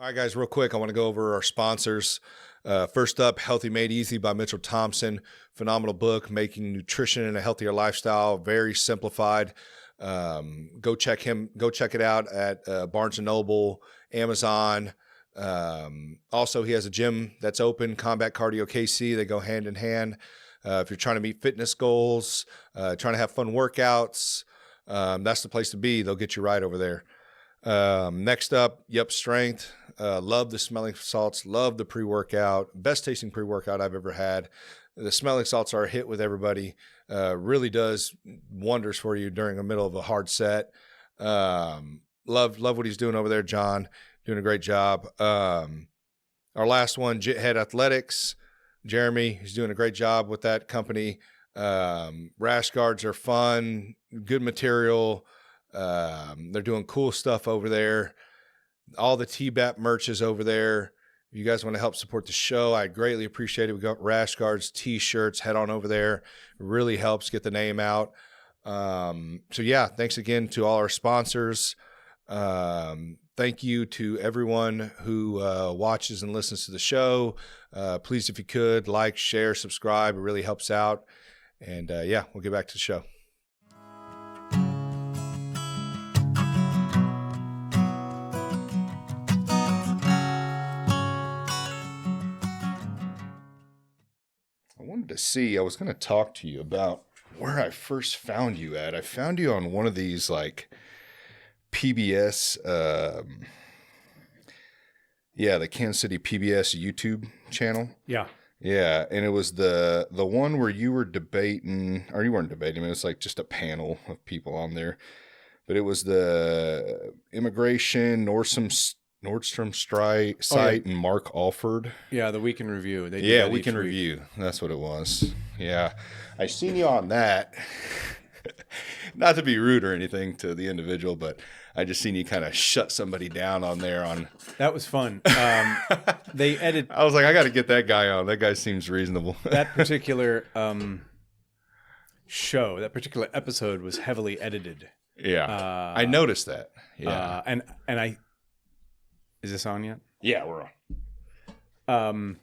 All right, guys, real quick, I want to go over our sponsors. First up, Healthy Made Easy by Mitchell Thompson. Phenomenal book, making nutrition and a healthier lifestyle, very simplified. Go check it out at Barnes & Noble, Amazon. Also, he has a gym that's open, Combat Cardio KC. They go hand in hand. If you're trying to meet fitness goals, trying to have fun workouts, that's the place to be. They'll get you right over there. Next up, Yup Strength. Love the smelling salts. Love the pre-workout. Best tasting pre-workout I've ever had. The smelling salts are a hit with everybody. Really does wonders for you during the middle of a hard set. Love what he's doing over there, John. Doing a great job. Our last one, Head Athletics. Jeremy, he's doing a great job with that company. Rash guards are fun, good material. They're doing cool stuff over there. All the TBAP merch is over there. If you guys want to help support the show, I greatly appreciate it. We got rash guards, t-shirts, head on over there. It really helps get the name out. So yeah, thanks again to all our sponsors. Thank you to everyone who watches and listens to the show. Please, if you could, like, share, subscribe. It really helps out. And yeah, we'll get back to the show. I was going to talk to you about where I first found you at. I found you on one of these like PBS, the Kansas City PBS YouTube channel. Yeah. Yeah. And it was the one where you were debating, or you weren't debating, it was like just a panel of people on there. But it was the immigration, Nordstrom site and Mark Alford. Yeah, the Week in Review. They do Week in Review. That's what it was. Yeah. I seen you on that. Not to be rude or anything to the individual, but I just seen you kind of shut somebody down on there. That was fun. They edit. I was like, I got to get that guy on. That guy seems reasonable. That particular show, that particular episode was heavily edited. Yeah. I noticed that. Yeah. And I... Is this on yet? Yeah, we're on.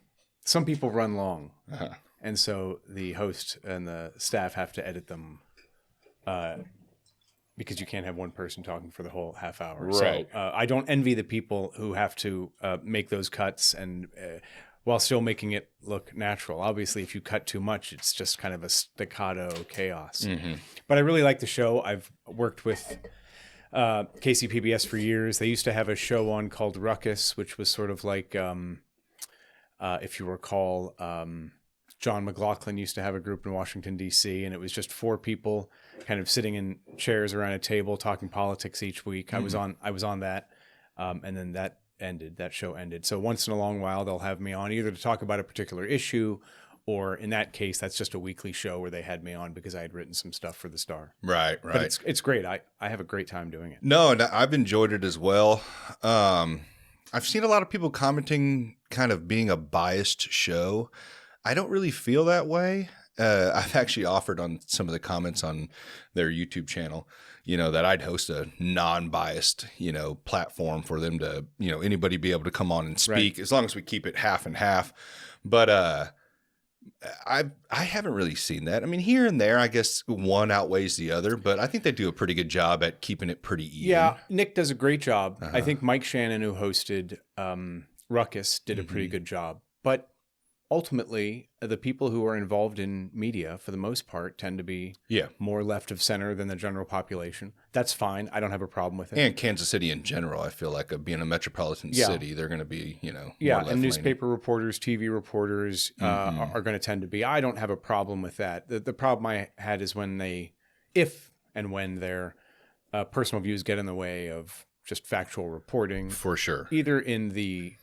Some people run long, uh-huh. And so the host and the staff have to edit them because you can't have one person talking for the whole half hour. Right. So I don't envy the people who have to make those cuts and while still making it look natural. Obviously, if you cut too much, it's just kind of a staccato chaos. Mm-hmm. But I really like the show. I've worked with KCPBS for years. They used to have a show on called Ruckus, which was sort of like, if you recall, John McLaughlin used to have a group in Washington, D.C., and it was just 4 people kind of sitting in chairs around a table talking politics each week. Mm-hmm. I was on that, and then that show ended. So once in a long while, they'll have me on either to talk about a particular issue, or in that case, that's just a weekly show where they had me on because I had written some stuff for the Star. Right. But it's great. I have a great time doing it. No, and I've enjoyed it as well. I've seen a lot of people commenting kind of being a biased show. I don't really feel that way. I've actually offered on some of the comments on their YouTube channel, that I'd host a non-biased, platform for them to, anybody be able to come on and speak, right, as long as we keep it half and half. But I haven't really seen that. I mean, here and there, I guess one outweighs the other, but I think they do a pretty good job at keeping it pretty even. Yeah, Nick does a great job. Uh-huh. I think Mike Shannon, who hosted Ruckus, did a pretty good job. But ultimately, the people who are involved in media, for the most part, tend to be more left of center than the general population. That's fine. I don't have a problem with it. And Kansas City in general, I feel like being a metropolitan city, they're going to be, more and newspaper reporters, TV reporters are going to tend to be. I don't have a problem with that. The problem I had is when if and when their personal views get in the way of just factual reporting. For sure. Either in the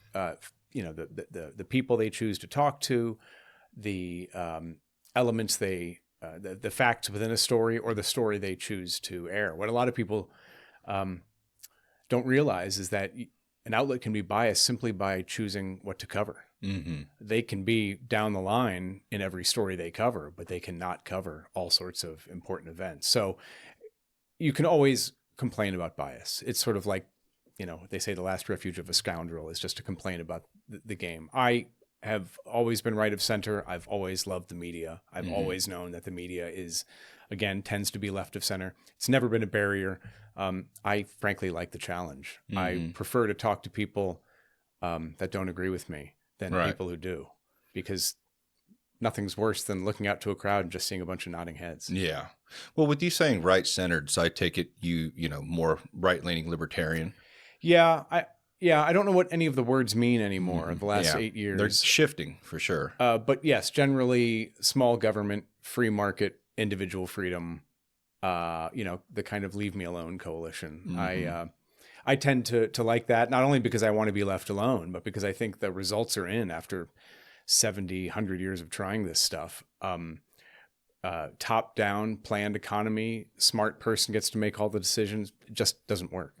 the people they choose to talk to, the elements the facts within a story, or the story they choose to air. What a lot of people don't realize is that an outlet can be biased simply by choosing what to cover. Mm-hmm. They can be down the line in every story they cover, but they cannot cover all sorts of important events. So you can always complain about bias. It's sort of like they say the last refuge of a scoundrel is just to complain about the game. I have always been right of center. I've always loved the media. I've always known that the media tends to be left of center. It's never been a barrier. I frankly like the challenge. I prefer to talk to people that don't agree with me than people who do, because nothing's worse than looking out to a crowd and just seeing a bunch of nodding heads. Yeah. Well, with you saying right-centered, so I take it you more right-leaning libertarian. Yeah, I don't know what any of the words mean anymore. The last 8 years, they're shifting for sure. But yes, generally small government, free market, individual freedom. The kind of leave me alone coalition. I tend to like that, not only because I want to be left alone, but because I think the results are in after 70, 100 years of trying this stuff. Top-down planned economy, smart person gets to make all the decisions. It just doesn't work.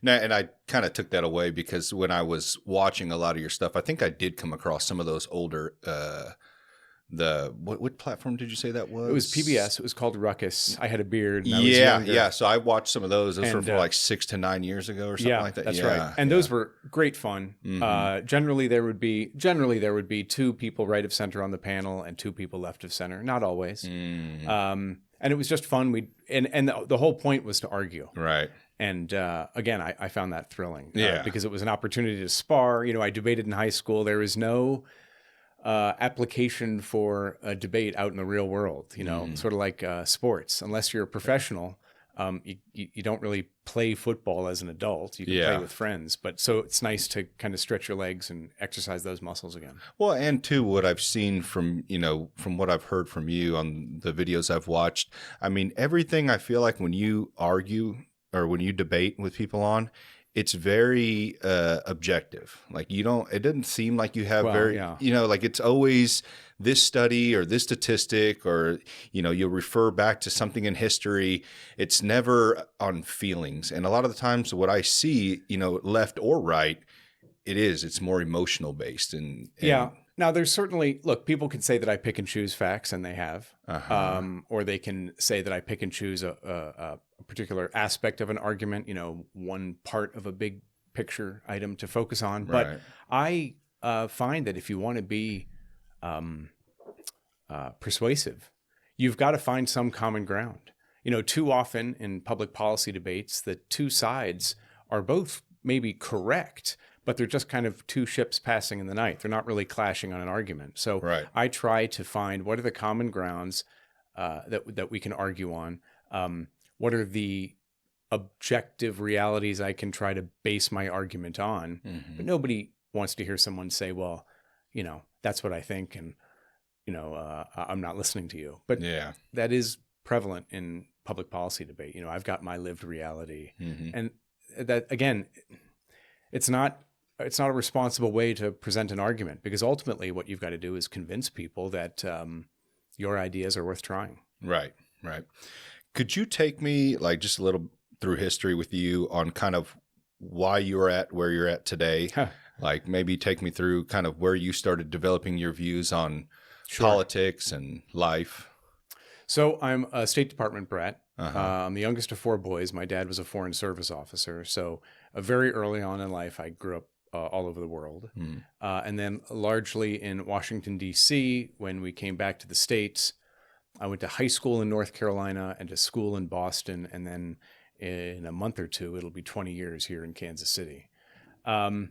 Now, and I kind of took that away because when I was watching a lot of your stuff, I think I did come across some of those older what platform did you say that was? It was PBS. It was called Ruckus. I had a beard. And I was younger. Yeah. So I watched some of those. Those were from like 6 to 9 years ago or something like that. That's right. And those were great fun. Generally there would be 2 people right of center on the panel and 2 people left of center. Not always. And it was just fun. And the whole point was to argue. Right. And again, I found that thrilling. Because it was an opportunity to spar. I debated in high school. There is no application for a debate out in the real world, sort of like sports. Unless you're a professional, you don't really play football as an adult. You can play with friends. But so it's nice to kind of stretch your legs and exercise those muscles again. Well, and too, what I've seen from what I've heard from you on the videos I've watched, I mean, everything I feel like when you argue or when you debate with people on, it's very objective. Like it doesn't seem like you have like it's always this study or this statistic or, you'll refer back to something in history. It's never on feelings. And a lot of the times what I see, left or right, it's more emotional based. And Now, there's certainly, people can say that I pick and choose facts, and they have, or they can say that I pick and choose a particular aspect of an argument, one part of a big picture item to focus on. But I find that if you want to be persuasive, you've got to find some common ground. Too often in public policy debates, the 2 sides are both maybe correct, but they're just kind of 2 ships passing in the night. They're not really clashing on an argument. So I try to find what are the common grounds that we can argue on. What are the objective realities I can try to base my argument on? But nobody wants to hear someone say, well, that's what I think, and, I'm not listening to you. But that is prevalent in public policy debate. I've got my lived reality. And that, again, it's not a responsible way to present an argument, because ultimately what you've got to do is convince people that your ideas are worth trying. Right. Could you take me like just a little through history with you on kind of why you're at where you're at today? Like maybe take me through kind of where you started developing your views on politics and life. So I'm a State Department brat. I'm the youngest of 4 boys. My dad was a Foreign Service officer. So very early on in life, I grew up all over the world. And then largely in Washington, D.C., when we came back to the States, I went to high school in North Carolina and to school in Boston. And then in a month or 2, it'll be 20 years here in Kansas City. I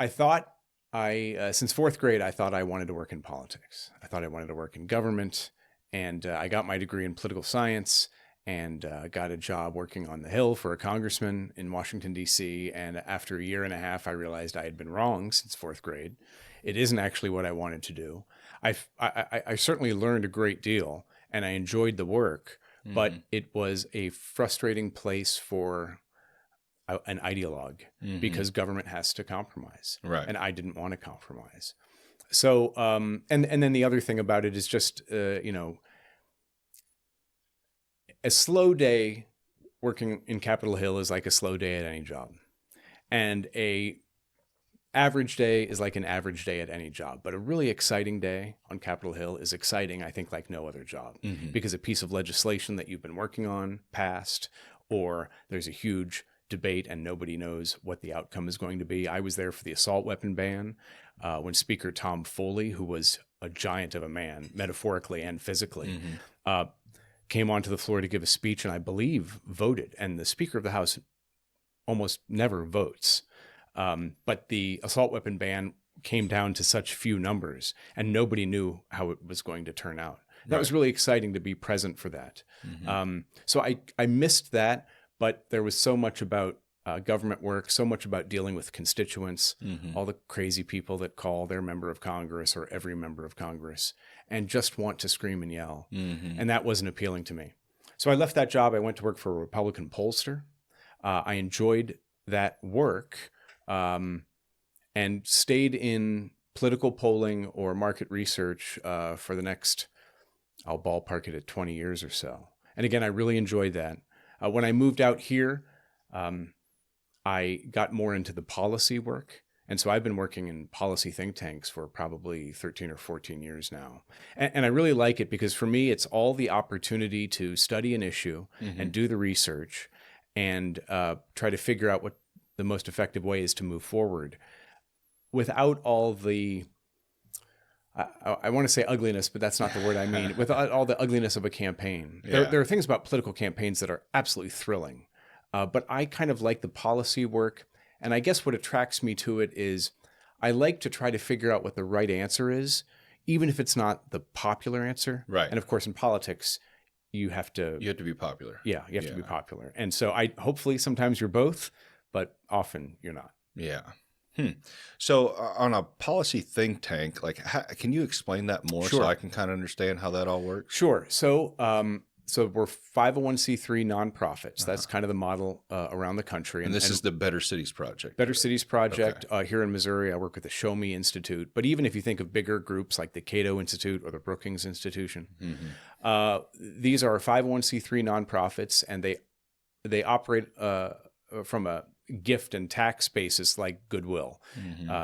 thought since 4th grade, I thought I wanted to work in politics. I thought I wanted to work in government. And I got my degree in political science and got a job working on the Hill for a congressman in Washington, D.C. And after a year and a half, I realized I had been wrong since 4th grade. It isn't actually what I wanted to do. I certainly learned a great deal, and I enjoyed the work, but it was a frustrating place for an ideologue because government has to compromise. Right. And I didn't want to compromise. So, and then the other thing about it is just, a slow day working in Capitol Hill is like a slow day at any job. And a average day is like an average day at any job. But a really exciting day on Capitol Hill is exciting, I think, like no other job. Because a piece of legislation that you've been working on passed, or there's a huge debate and nobody knows what the outcome is going to be. I was there for the assault weapon ban when Speaker Tom Foley, who was a giant of a man, metaphorically and physically, came onto the floor to give a speech and I believe voted. And the Speaker of the House almost never votes. But the assault weapon ban came down to such few numbers and nobody knew how it was going to turn out. That was really exciting to be present for that. So I missed that, but there was so much about government work, so much about dealing with constituents, all the crazy people that call their member of Congress or every member of Congress and just want to scream and yell. And that wasn't appealing to me. So I left that job. I went to work for a Republican pollster. I enjoyed that work and stayed in political polling or market research for the next, I'll ballpark it at 20 years or so. And again, I really enjoyed that. When I moved out here, I got more into the policy work. And so I've been working in policy think tanks for probably 13 or 14 years now. And I really like it because for me, it's all the opportunity to study an issue and do the research and try to figure out what the most effective way is to move forward without all the, I want to say ugliness, but that's not the word I mean, without all the ugliness of a campaign. There are things about political campaigns that are absolutely thrilling. But I kind of like the policy work. And I guess what attracts me to it is I like to try to figure out what the right answer is, even if it's not the popular answer. Right. And of course, in politics, you have to be popular. Yeah, you have to be popular. And so hopefully sometimes you're both, but often you're not. Yeah. So on a policy think tank, can you explain that more so I can kind of understand how that all works? Sure. So we're 501c3 nonprofits. That's kind of the model around the country. And this is the Better Cities Project. Better Cities Project. Here in Missouri, I work with the Show Me Institute. But even if you think of bigger groups like the Cato Institute or the Brookings Institution, these are 501c3 nonprofits, and they operate from a gift and tax basis like goodwill.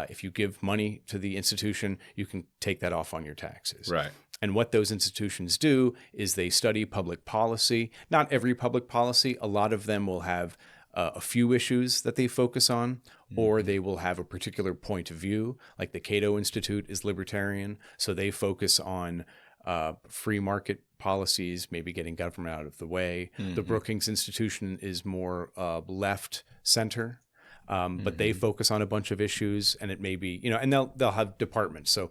If you give money to the institution, you can take that off on your taxes. Right. And what those institutions do is they study public policy. Not every public policy. A lot of them will have a few issues that they focus on, or they will have a particular point of view. Like the Cato Institute is libertarian, so they focus on free market policies, maybe getting government out of the way. The Brookings Institution is more left center, but they focus on a bunch of issues, and it may be, and they'll have departments. So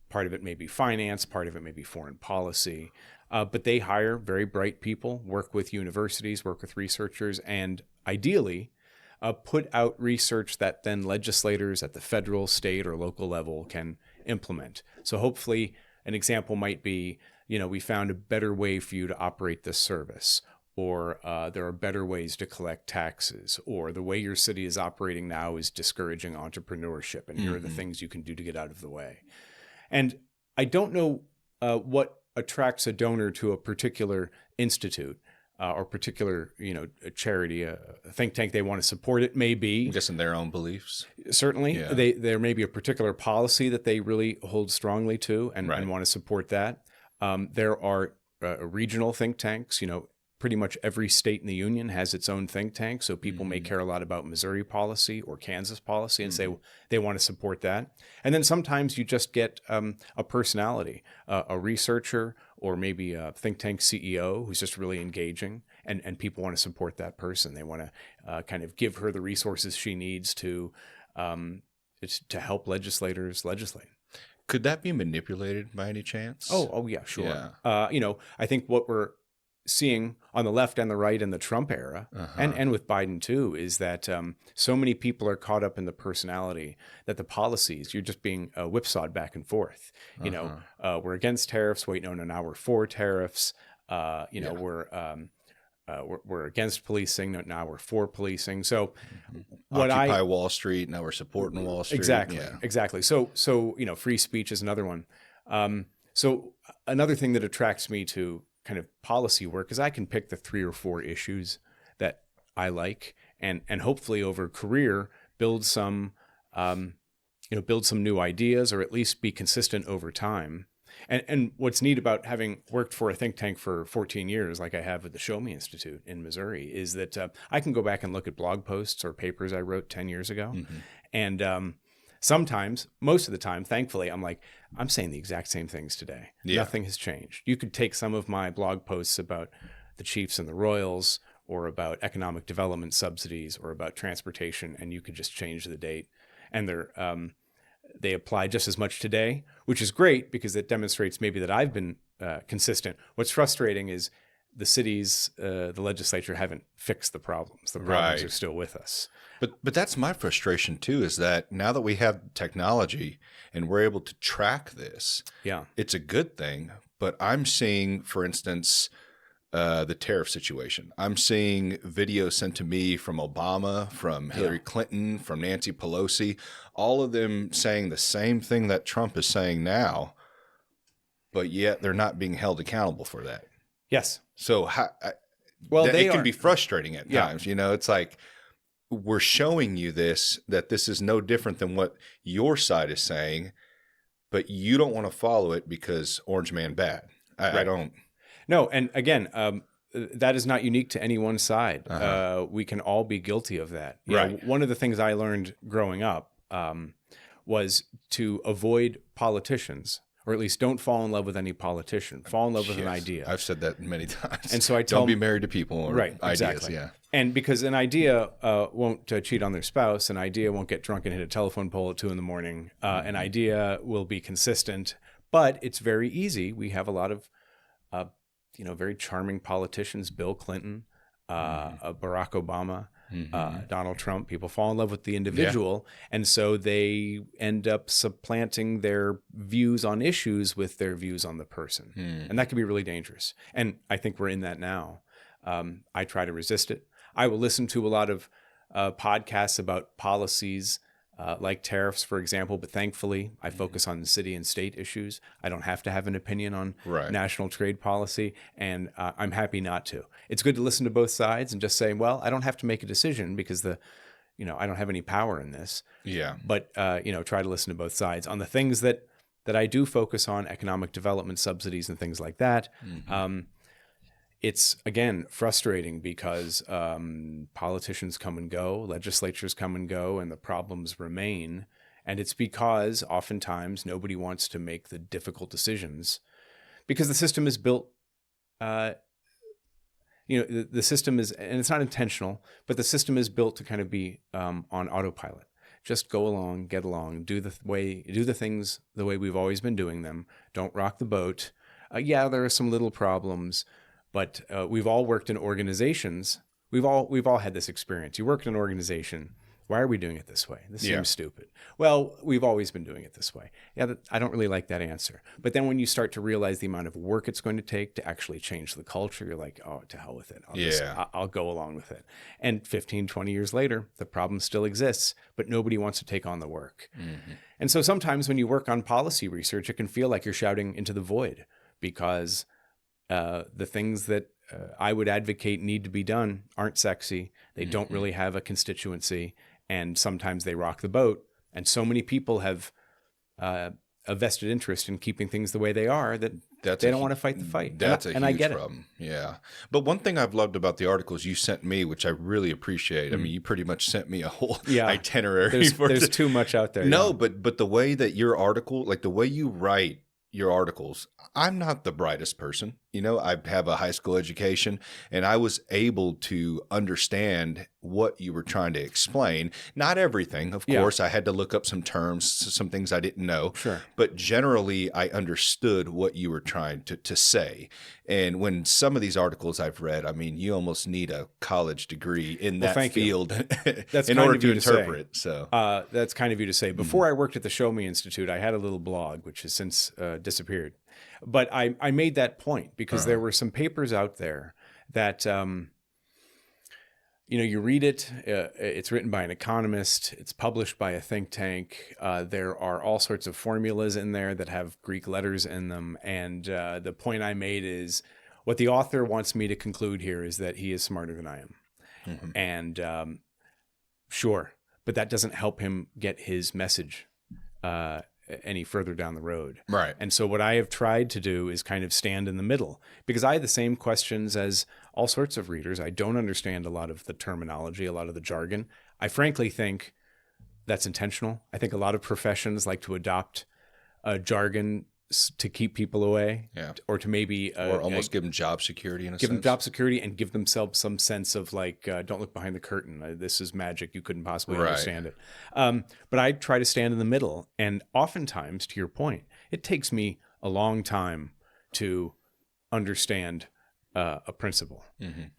part of it may be finance, part of it may be foreign policy, but they hire very bright people, work with universities, work with researchers, and ideally put out research that then legislators at the federal, state, or local level can implement. So hopefully an example might be, we found a better way for you to operate this service, or there are better ways to collect taxes, or the way your city is operating now is discouraging entrepreneurship, and here are the things you can do to get out of the way. And I don't know what attracts a donor to a particular institute or particular, a charity, a think tank they want to support. It may be, I'm guessing their own beliefs. Certainly, there may be a particular policy that they really hold strongly to and want to support that. There are regional think tanks. Pretty much every state in the union has its own think tank. So people may care a lot about Missouri policy or Kansas policy and say they want to support that. And then sometimes you just get a personality, a researcher, or maybe a think tank CEO who's just really engaging, and people want to support that person. They want to kind of give her the resources she needs to help legislators legislate. Could that be manipulated by any chance? Oh yeah, sure. Yeah. I think what we're seeing on the left and the right in the Trump era, and with Biden too, is that so many people are caught up in the personality that the policies, you're just being whipsawed back and forth. We're against tariffs. Wait, no, now we're for tariffs. We're against policing. No, now we're for policing. So Occupy Wall Street. Now we're supporting Wall Street. Exactly. So free speech is another one. So another thing that attracts me to kind of policy work is I can pick the 3 or 4 issues that I like, and hopefully over a career build some new ideas, or at least be consistent over time. And what's neat about having worked for a think tank for 14 years, like I have with the Show Me Institute in Missouri, is that I can go back and look at blog posts or papers I wrote 10 years ago. And sometimes, most of the time, thankfully, I'm saying the exact same things today. Yeah. Nothing has changed. You could take some of my blog posts about the Chiefs and the Royals, or about economic development subsidies, or about transportation, and you could just change the date. And they apply just as much today, which is great because it demonstrates maybe that I've been consistent. What's frustrating is the cities, the legislature haven't fixed the problems. The problems Right. are still with us. But that's my frustration too, is that now that we have technology and we're able to track this, Yeah. it's a good thing. But I'm seeing, for instance, the tariff situation. I'm seeing videos sent to me from Obama, from Hillary Clinton, from Nancy Pelosi, all of them saying the same thing that Trump is saying now, but yet they're not being held accountable for that. Yes. So it can be frustrating at times. You know, it's like, we're showing you this, that this is no different than what your side is saying, but you don't want to follow it because Orange Man bad. I don't. No, and again, that is not unique to any one side. We can all be guilty of that. You know, one of the things I learned growing up was to avoid politicians, or at least don't fall in love with any politician. Fall in love with an idea. I've said that many times. And so I tell don't be married to people or ideas. Exactly. Yeah. And because an idea won't cheat on their spouse, an idea won't get drunk and hit a telephone pole at 2 a.m. An idea will be consistent, but it's very easy. We have a lot of very charming politicians, Bill Clinton, Barack Obama, Donald Trump. People fall in love with the individual, and so they end up supplanting their views on issues with their views on the person. And that can be really dangerous. And I think we're in that now. I try to resist it. I will listen to a lot of podcasts about policies, like tariffs, for example, but thankfully I focus on city and state issues. I don't have to have an opinion on national trade policy, and I'm happy not to. It's good to listen to both sides and just say, well, I don't have to make a decision because I don't have any power in this. Yeah. But try to listen to both sides on the things that I do focus on, economic development subsidies and things like that. It's, again, frustrating because politicians come and go, legislatures come and go, and the problems remain. And it's because oftentimes nobody wants to make the difficult decisions because the system is built, the system is, and it's not intentional, but the system is built to kind of be on autopilot. Just go along, get along, do the things the way we've always been doing them. Don't rock the boat. There are some little problems. But we've all worked in organizations. We've all had this experience. You work in an organization. Why are we doing it this way? This seems stupid. Well, we've always been doing it this way. I don't really like that answer. But then when you start to realize the amount of work it's going to take to actually change the culture, you're like, oh, to hell with it. I'll go along with it. And 15, 20 years later, the problem still exists, but nobody wants to take on the work. And so sometimes when you work on policy research, it can feel like you're shouting into the void because the things that I would advocate need to be done aren't sexy. They don't really have a constituency, and sometimes they rock the boat. And so many people have a vested interest in keeping things the way they are that they don't want to fight the fight. That's a huge get problem. Yeah. But one thing I've loved about the articles you sent me, which I really appreciate, I mean, you pretty much sent me a whole itinerary. There's too much out there. No, but the way that your article, like the way you write your articles, I'm not the brightest person. I have a high school education, and I was able to understand what you were trying to explain. Not everything, of course. I had to look up some terms, some things I didn't know. Sure. But generally, I understood what you were trying to say. And when some of these articles I've read, I mean, you almost need a college degree in that field in order to interpret. So that's kind of you to say. Before I worked at the Show Me Institute, I had a little blog, which has since disappeared. But I made that point because there were some papers out there that, you read it, it's written by an economist, it's published by a think tank. There are all sorts of formulas in there that have Greek letters in them. And the point I made is what the author wants me to conclude here is that he is smarter than I am. And sure, but that doesn't help him get his message any further down the road. Right. And so what I have tried to do is kind of stand in the middle, because I have the same questions as all sorts of readers. I don't understand a lot of the terminology, a lot of the jargon. I frankly think that's intentional. I think a lot of professions like to adopt jargon to keep people away, or to maybe or almost give them job security in a sense. Give them job security and give themselves some sense of like, don't look behind the curtain. This is magic. You couldn't possibly understand it. But I try to stand in the middle. And oftentimes, to your point, it takes me a long time to understand a principle.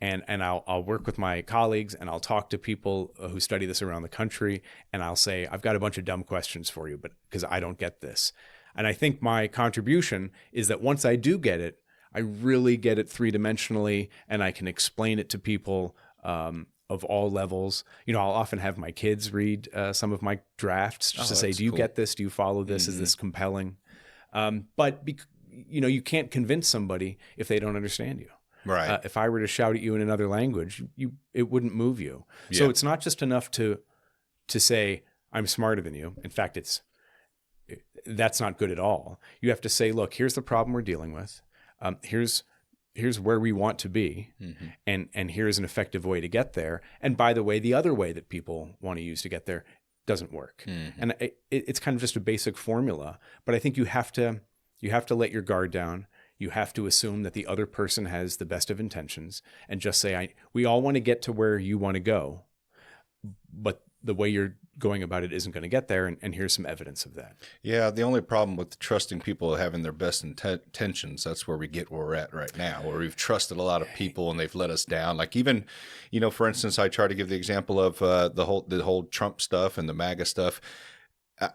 And I'll work with my colleagues, and I'll talk to people who study this around the country, and I'll say, I've got a bunch of dumb questions for you, but because I don't get this. And I think my contribution is that once I do get it, I really get it three-dimensionally, and I can explain it to people of all levels. You know, I'll often have my kids read some of my drafts just to say, do you get this? Do you follow this? Is this compelling? But you can't convince somebody if they don't understand you. Right. If I were to shout at you in another language, it wouldn't move you. Yeah. So it's not just enough to say, I'm smarter than you. In fact, that's not good at all. You have to say, look, here's the problem we're dealing with. Here's where we want to be, and here's an effective way to get there. And by the way, the other way that people want to use to get there doesn't work. And it's kind of just a basic formula. But I think you have to let your guard down. You have to assume that the other person has the best of intentions, and just say, we all want to get to where you want to go, but the way you're going about it isn't going to get there, and here's some evidence of that. Yeah, the only problem with trusting people having their best intentions, that's where we get where we're at right now, where we've trusted a lot of people and they've let us down. Like even, for instance, I try to give the example of the whole Trump stuff and the MAGA stuff.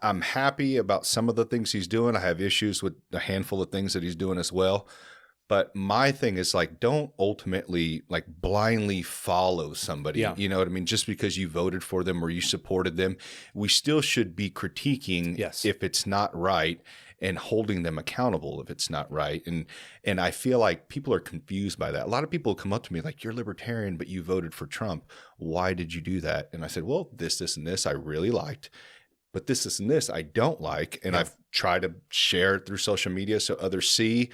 I'm happy about some of the things he's doing. I have issues with a handful of things that he's doing as well. But my thing is like, don't ultimately like blindly follow somebody. Yeah. You know what I mean? Just because you voted for them or you supported them, we still should be critiquing if it's not right and holding them accountable if it's not right. And I feel like people are confused by that. A lot of people come up to me like, you're libertarian, but you voted for Trump. Why did you do that? And I said, well, this, and this I really liked. But this, and this I don't like. And I've tried to share it through social media so others see.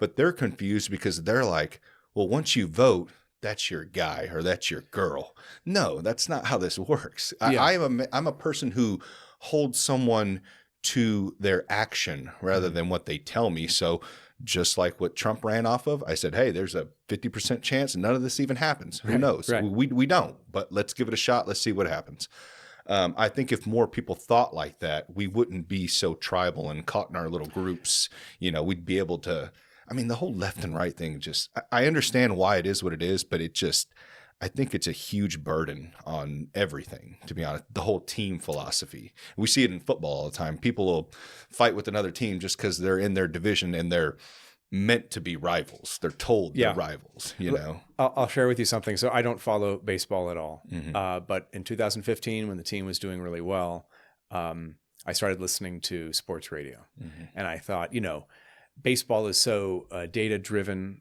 But they're confused because they're like, well, once you vote, that's your guy or that's your girl. No, that's not how this works. I'm a person who holds someone to their action rather than what they tell me. So just like what Trump ran off of, I said, hey, there's a 50% chance none of this even happens. Who knows? Right. We don't, but let's give it a shot. Let's see what happens. I think if more people thought like that, we wouldn't be so tribal and caught in our little groups. We'd be able to. I mean, the whole left and right thing I understand why it is what it is, but I think it's a huge burden on everything, to be honest, the whole team philosophy. We see it in football all the time. People will fight with another team just because they're in their division and they're meant to be rivals. They're told they're rivals, I'll share with you something. So I don't follow baseball at all. But in 2015, when the team was doing really well, I started listening to sports radio. And I thought, baseball is so data driven.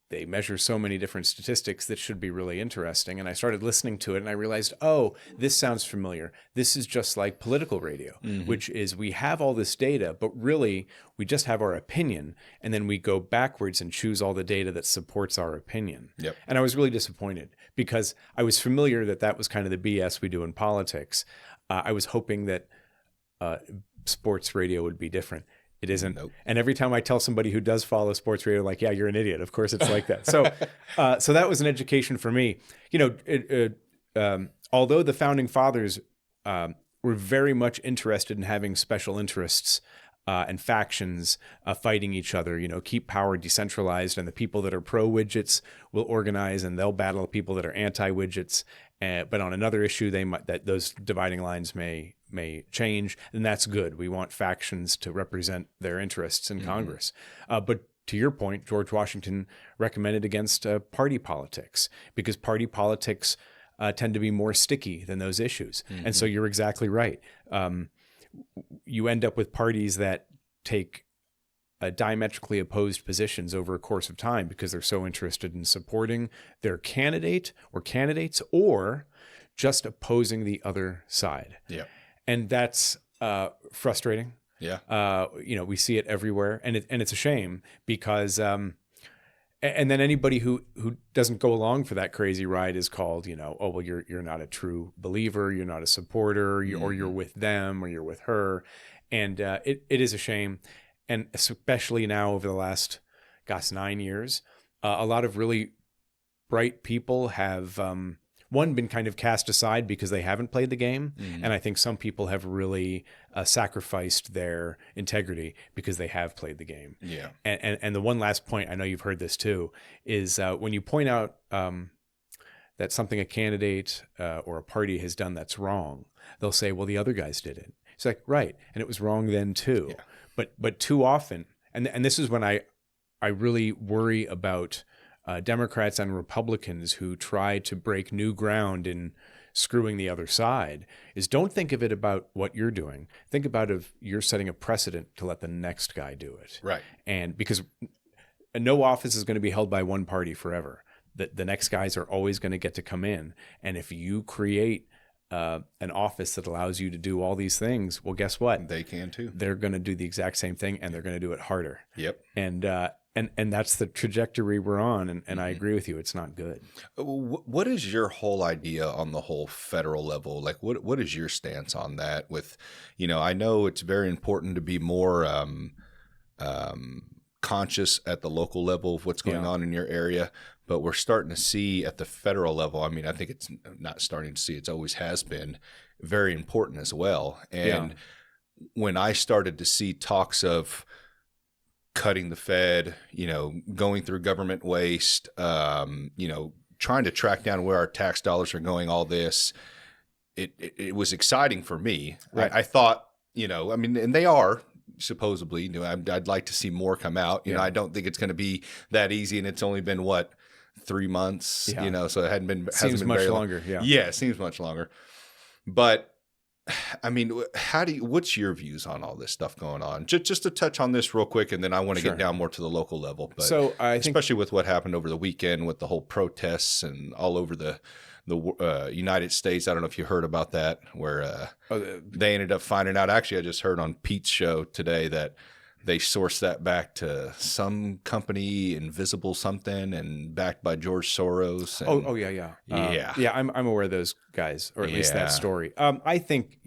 They measure so many different statistics that should be really interesting. And I started listening to it and I realized, oh, this sounds familiar. This is just like political radio, which is we have all this data, but really we just have our opinion. And then we go backwards and choose all the data that supports our opinion. Yep. And I was really disappointed because I was familiar that was kind of the BS we do in politics. I was hoping that sports radio would be different. It isn't. Nope. And every time I tell somebody who does follow sports radio, like, yeah, you're an idiot. Of course it's like that. So so that was an education for me. Although the founding fathers were very much interested in having special interests and factions fighting each other, keep power decentralized, and the people that are pro-widgets will organize and they'll battle people that are anti-widgets. But on another issue, that those dividing lines may change, and that's good. We want factions to represent their interests in Congress. But to your point, George Washington recommended against party politics because party politics tend to be more sticky than those issues. And so you're exactly right. You end up with parties that take diametrically opposed positions over a course of time because they're so interested in supporting their candidate or candidates or just opposing the other side. Yeah. And that's frustrating. Yeah. We see it everywhere, and it's a shame because, and then anybody who doesn't go along for that crazy ride is called, oh, well, you're not a true believer, you're not a supporter, or you're with them, or you're with her, and it is a shame, and especially now over the last, 9 years, a lot of really bright people have been kind of cast aside because they haven't played the game. And I think some people have really sacrificed their integrity because they have played the game. Yeah. And the one last point, I know you've heard this too, is when you point out that something a candidate or a party has done that's wrong, they'll say, well, the other guys did it. It's like, right. And it was wrong then too. Yeah. But too often, and this is when I really worry about Democrats and Republicans who try to break new ground in screwing the other side, is don't think of it about what you're doing. Think about if you're setting a precedent to let the next guy do it. Right. And because no office is going to be held by one party forever. The next guys are always going to get to come in. And if you create an office that allows you to do all these things, well, guess what? They can too. They're going to do the exact same thing, and they're going to do it harder. Yep. And that's the trajectory we're on. And I agree with you. It's not good. What is your whole idea on the whole federal level? Like, what is your stance on that? With, I know it's very important to be more conscious at the local level of what's going on in your area, but we're starting to see at the federal level. I mean, I think it's not starting to see, it's always has been very important as well. And when I started to see talks of cutting the Fed, going through government waste, trying to track down where our tax dollars are going, all this, it was exciting for me. Right. I thought, and they are supposedly, I'd like to see more come out. I don't think it's going to be that easy. And it's only been 3 months, so it hasn't been much very longer. Long. Yeah, it seems much longer. But I mean, what's your views on all this stuff going on? Just to touch on this real quick, and then I want to get down more to the local level. But so I think, especially with what happened over the weekend with the whole protests and all over the United States. I don't know if you heard about that, where they ended up finding out. Actually, I just heard on Pete's show today that they sourced that back to some company, Invisible something, and backed by George Soros. And, yeah. I'm aware of those guys, or at least that story. I think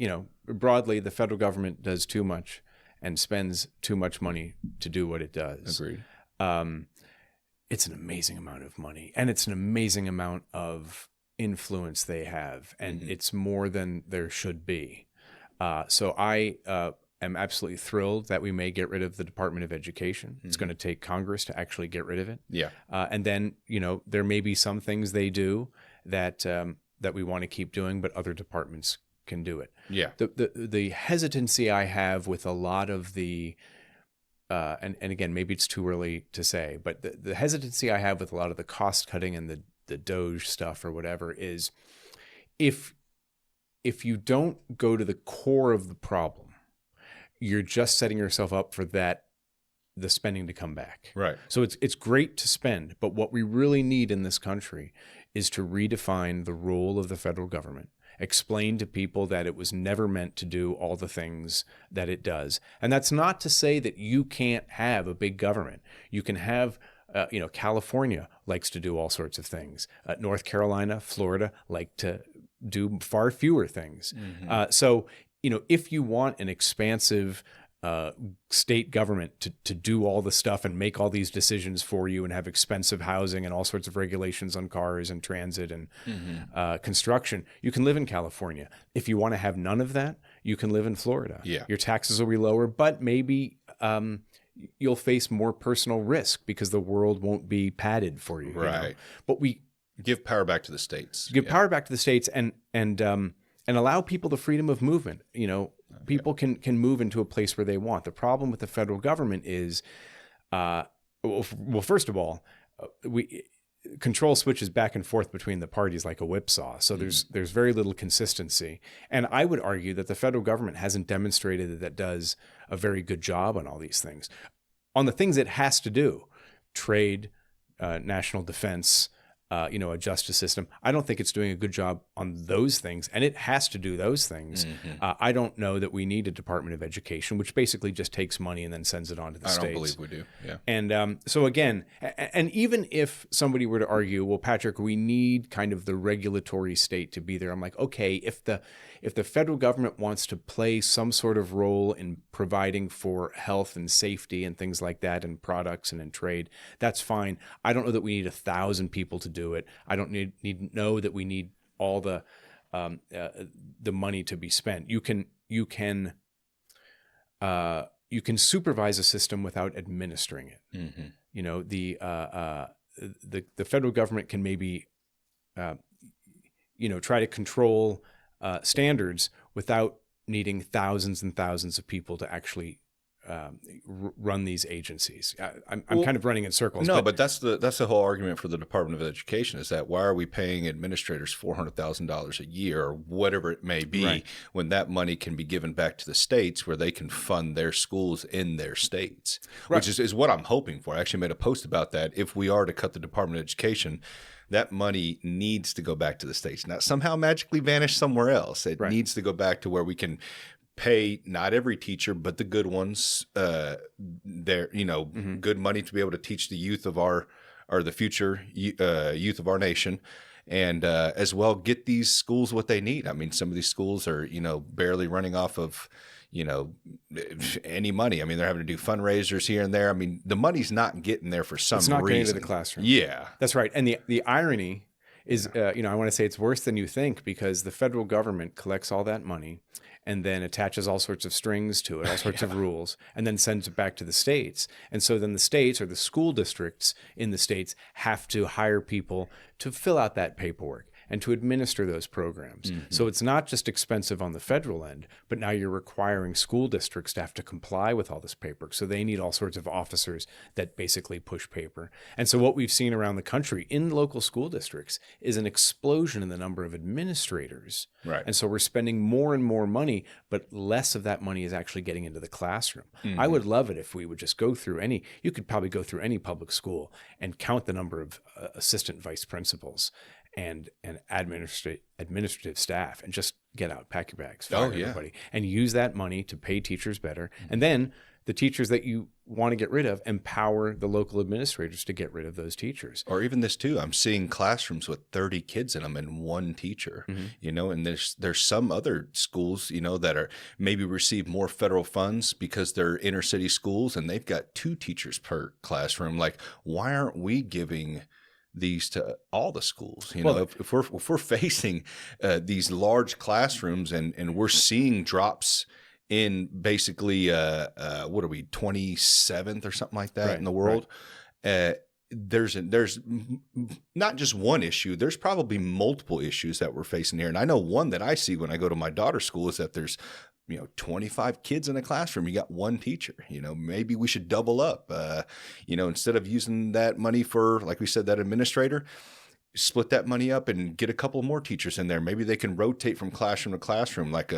broadly the federal government does too much and spends too much money to do what it does. Agreed. It's an amazing amount of money, and it's an amazing amount of influence they have, and it's more than there should be. So I am absolutely thrilled that we may get rid of the Department of Education. It's going to take Congress to actually get rid of it. Yeah. And then, there may be some things they do that we want to keep doing, but other departments can do it. Yeah. The hesitancy I have with a lot of the, and again, maybe it's too early to say, but the hesitancy I have with a lot of the cost cutting and the Doge stuff or whatever is if you don't go to the core of the problem, you're just setting yourself up for the spending to come back. Right. So it's great to spend, but what we really need in this country is to redefine the role of the federal government, explain to people that it was never meant to do all the things that it does. And that's not to say that you can't have a big government. You can have, California likes to do all sorts of things. North Carolina, Florida like to do far fewer things. So if you want an expansive state government to do all the stuff and make all these decisions for you and have expensive housing and all sorts of regulations on cars and transit and construction, you can live in California. If you want to have none of that, you can live in Florida. Yeah. Your taxes will be lower, but maybe you'll face more personal risk because the world won't be padded for you. Right. But we give power back to the states. Give power back to the states and allow people the freedom of movement. People can move into a place where they want. The problem with the federal government is, first of all, control switches back and forth between the parties like a whipsaw. So there's very little consistency. And I would argue that the federal government hasn't demonstrated that does a very good job on all these things. On the things it has to do, trade, national defense, a justice system. I don't think it's doing a good job on those things, and it has to do those things. I don't know that we need a Department of Education, which basically just takes money and then sends it on to the states. I don't believe we do. Yeah. And so again, and even if somebody were to argue, well, Patrick, we need kind of the regulatory state to be there. I'm like, okay, if the federal government wants to play some sort of role in providing for health and safety and things like that in products and in trade, that's fine. I don't know that we need 1,000 people to do it. I don't know that we need all the money to be spent. You can supervise a system without administering it. The federal government can maybe try to control standards without needing thousands and thousands of people to actually run these agencies. I'm kind of running in circles. No, but that's the whole argument for the Department of Education, is that why are we paying administrators $400,000 a year or whatever it may be, when that money can be given back to the states where they can fund their schools in their states, which is what I'm hoping for. I actually made a post about that. If we are to cut the Department of Education, that money needs to go back to the states, not somehow magically vanish somewhere else. It needs to go back to where we can pay not every teacher, but the good ones, their good money to be able to teach the youth of the future youth of our nation, and as well get these schools what they need. I mean, some of these schools are barely running off of any money. I mean, they're having to do fundraisers here and there. I mean, the money's not getting there for some reason. It's not getting to the classroom. Yeah, that's right. And the irony is, I want to say it's worse than you think, because the federal government collects all that money and then attaches all sorts of strings to it, all sorts of rules, and then sends it back to the states. And so then the states, or the school districts in the states, have to hire people to fill out that paperwork and to administer those programs. So it's not just expensive on the federal end, but now you're requiring school districts to have to comply with all this paperwork. So they need all sorts of officers that basically push paper. And so what we've seen around the country in local school districts is an explosion in the number of administrators. Right. And so we're spending more and more money, but less of that money is actually getting into the classroom. I would love it if we would just you could probably go through any public school and count the number of assistant vice principals and administrative staff, and just get out, pack your bags, fire everybody, and use that money to pay teachers better. And then the teachers that you want to get rid of, empower the local administrators to get rid of those teachers. Or even this too, I'm seeing classrooms with 30 kids in them and one teacher, and there's some other schools, that are maybe receive more federal funds because they're inner city schools and they've got 2 teachers per classroom. Like, why aren't we giving these to all the schools? If we're facing these large classrooms and we're seeing drops in basically what are we, 27th or something like that in the world, there's not just one issue, there's probably multiple issues that we're facing here. And I know one that I see when I go to my daughter's school is that there's 25 kids in a classroom. You got one teacher. Maybe we should double up. Instead of using that money for, like we said, that administrator, split that money up and get a couple more teachers in there. Maybe they can rotate from classroom to classroom, like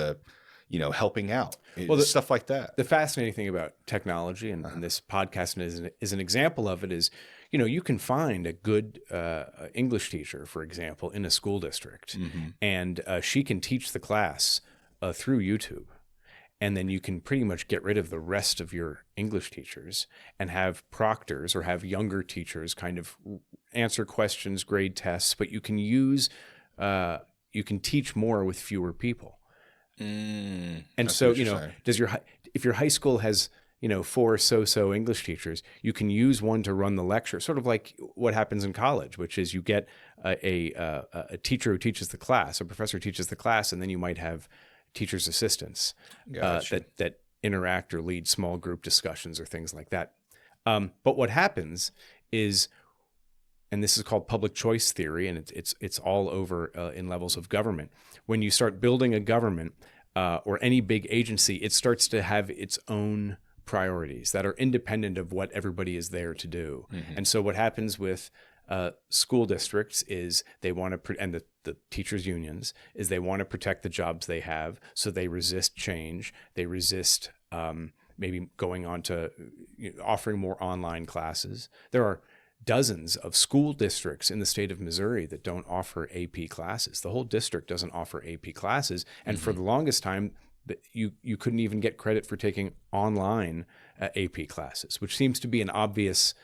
helping out. Stuff like that. The fascinating thing about technology, and this podcast is an example of it, is, you can find a good English teacher, for example, in a school district, and she can teach the class through YouTube. And then you can pretty much get rid of the rest of your English teachers and have proctors or have younger teachers kind of answer questions, grade tests, but you can teach more with fewer people. And so, if your high school has, 4 so-so English teachers, you can use one to run the lecture, sort of like what happens in college, which is you get a teacher who teaches the class, a professor teaches the class, and then you might have teachers' assistants that interact or lead small group discussions or things like that. But what happens is, and this is called public choice theory, and it's all over in levels of government. When you start building a government or any big agency, it starts to have its own priorities that are independent of what everybody is there to do. And so what happens with school districts is they want to, and the teachers' unions, is they want to protect the jobs they have, so they resist change. They resist maybe going on to offering more online classes. There are dozens of school districts in the state of Missouri that don't offer AP classes. The whole district doesn't offer AP classes. And for the longest time, you couldn't even get credit for taking online AP classes, which seems to be an obvious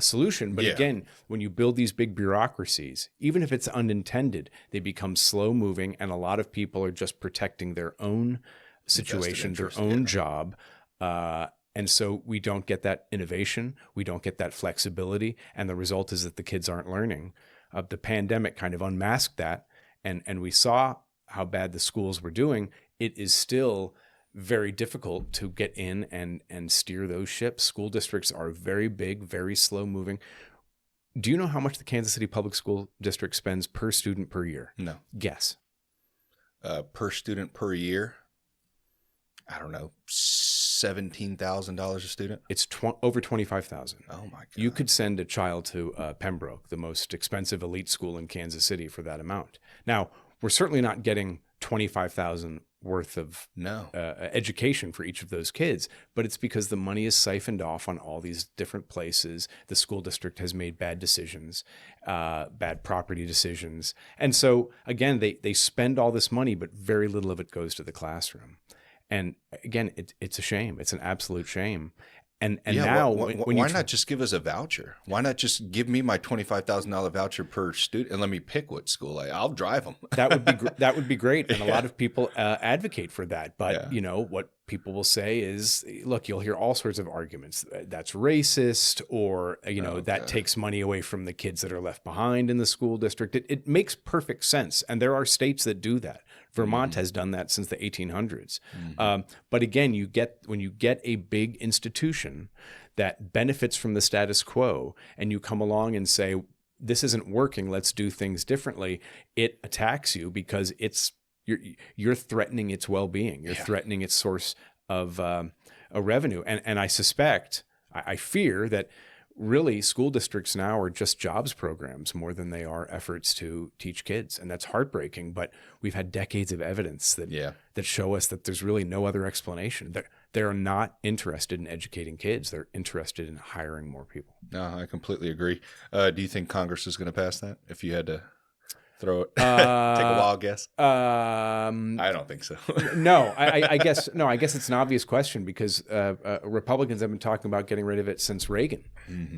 solution. But again, when you build these big bureaucracies, even if it's unintended, they become slow moving, and a lot of people are just protecting their own situation, their own job. And so we don't get that innovation, we don't get that flexibility, and the result is that the kids aren't learning. The pandemic kind of unmasked that, and we saw how bad the schools were doing. It is still very difficult to get in and steer those ships. School districts are very big, very slow moving. Do you know how much the Kansas City Public School District spends per student per year? No. Guess. Per student per year? I don't know, $17,000 a student? It's over $25,000. Oh my God. You could send a child to Pembroke, the most expensive elite school in Kansas City, for that amount. Now, we're certainly not getting $25,000 worth of education for each of those kids, but it's because the money is siphoned off on all these different places. The school district has made bad decisions, bad property decisions. And so again, they spend all this money, but very little of it goes to the classroom. And again, it's a shame. It's an absolute shame. And now, why not just give us a voucher? Why not just give me my $25,000 voucher per student and let me pick what school I'll drive them? That would be great, and a lot of people advocate for that. But what people will say is, look, you'll hear all sorts of arguments. That's racist, or that takes money away from the kids that are left behind in the school district. It makes perfect sense, and there are states that do that. Vermont has done that since the 1800s. But again, when you get a big institution that benefits from the status quo, and you come along and say, this isn't working, let's do things differently, it attacks you because you're threatening its well-being. You're threatening its source of a revenue. And I fear that really school districts now are just jobs programs more than they are efforts to teach kids. And that's heartbreaking, but we've had decades of evidence that show us that there's really no other explanation. They're not interested in educating kids. They're interested in hiring more people. No, I completely agree. Do you think Congress is going to pass that if you had to throw it, take a wild guess? I don't think so. No, I guess it's an obvious question because Republicans have been talking about getting rid of it since Reagan,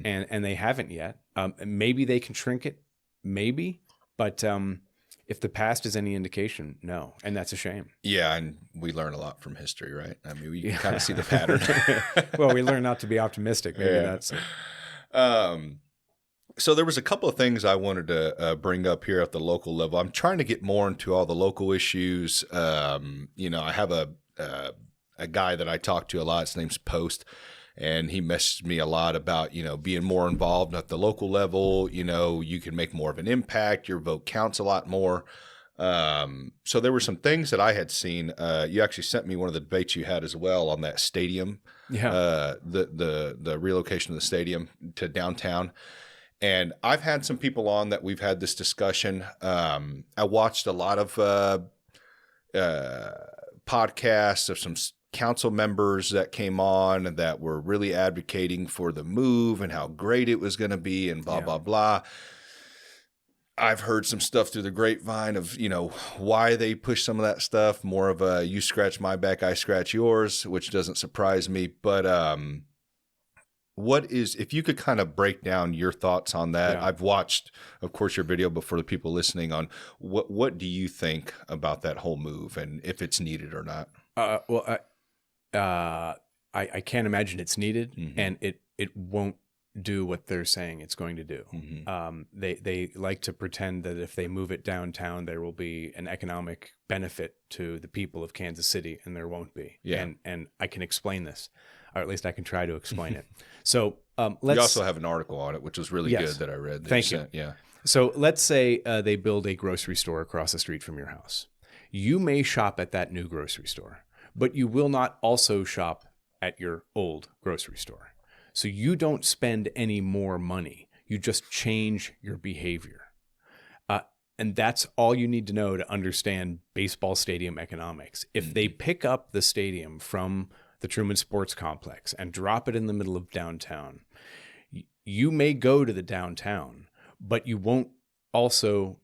and they haven't yet. Maybe they can shrink it, maybe, but if the past is any indication, no, and that's a shame. Yeah, and we learn a lot from history, right? I mean, we kind of see the pattern. Well, we learn not to be optimistic. Maybe that's it. So there was a couple of things I wanted to bring up here at the local level. I'm trying to get more into all the local issues. I have a guy that I talk to a lot. His name's Post, and he messaged me a lot about, being more involved at the local level. You can make more of an impact. Your vote counts a lot more. So there were some things that I had seen. You actually sent me one of the debates you had as well on that stadium, the relocation of the stadium to downtown. And I've had some people on that we've had this discussion. I watched a lot of podcasts of some council members that came on that were really advocating for the move and how great it was going to be and blah, blah, blah. I've heard some stuff through the grapevine of, why they push some of that stuff, more of a you scratch my back, I scratch yours, which doesn't surprise me. But if you could kind of break down your thoughts on that. Yeah. I've watched, of course, your video, but for the people listening on what do you think about that whole move and if it's needed or not? I can't imagine it's needed, and it won't do what they're saying it's going to do. They like to pretend that if they move it downtown, there will be an economic benefit to the people of Kansas City, and there won't be. Yeah. And I can explain this. Or at least I can try to explain it. So let's. You also have an article on it, which was really good that I read. Thank you. Yeah. So let's say they build a grocery store across the street from your house. You may shop at that new grocery store, but you will not also shop at your old grocery store. So you don't spend any more money. You just change your behavior. And that's all you need to know to understand baseball stadium economics. If they pick up the stadium from the Truman Sports Complex and drop it in the middle of downtown, you may go to the downtown, but you won't also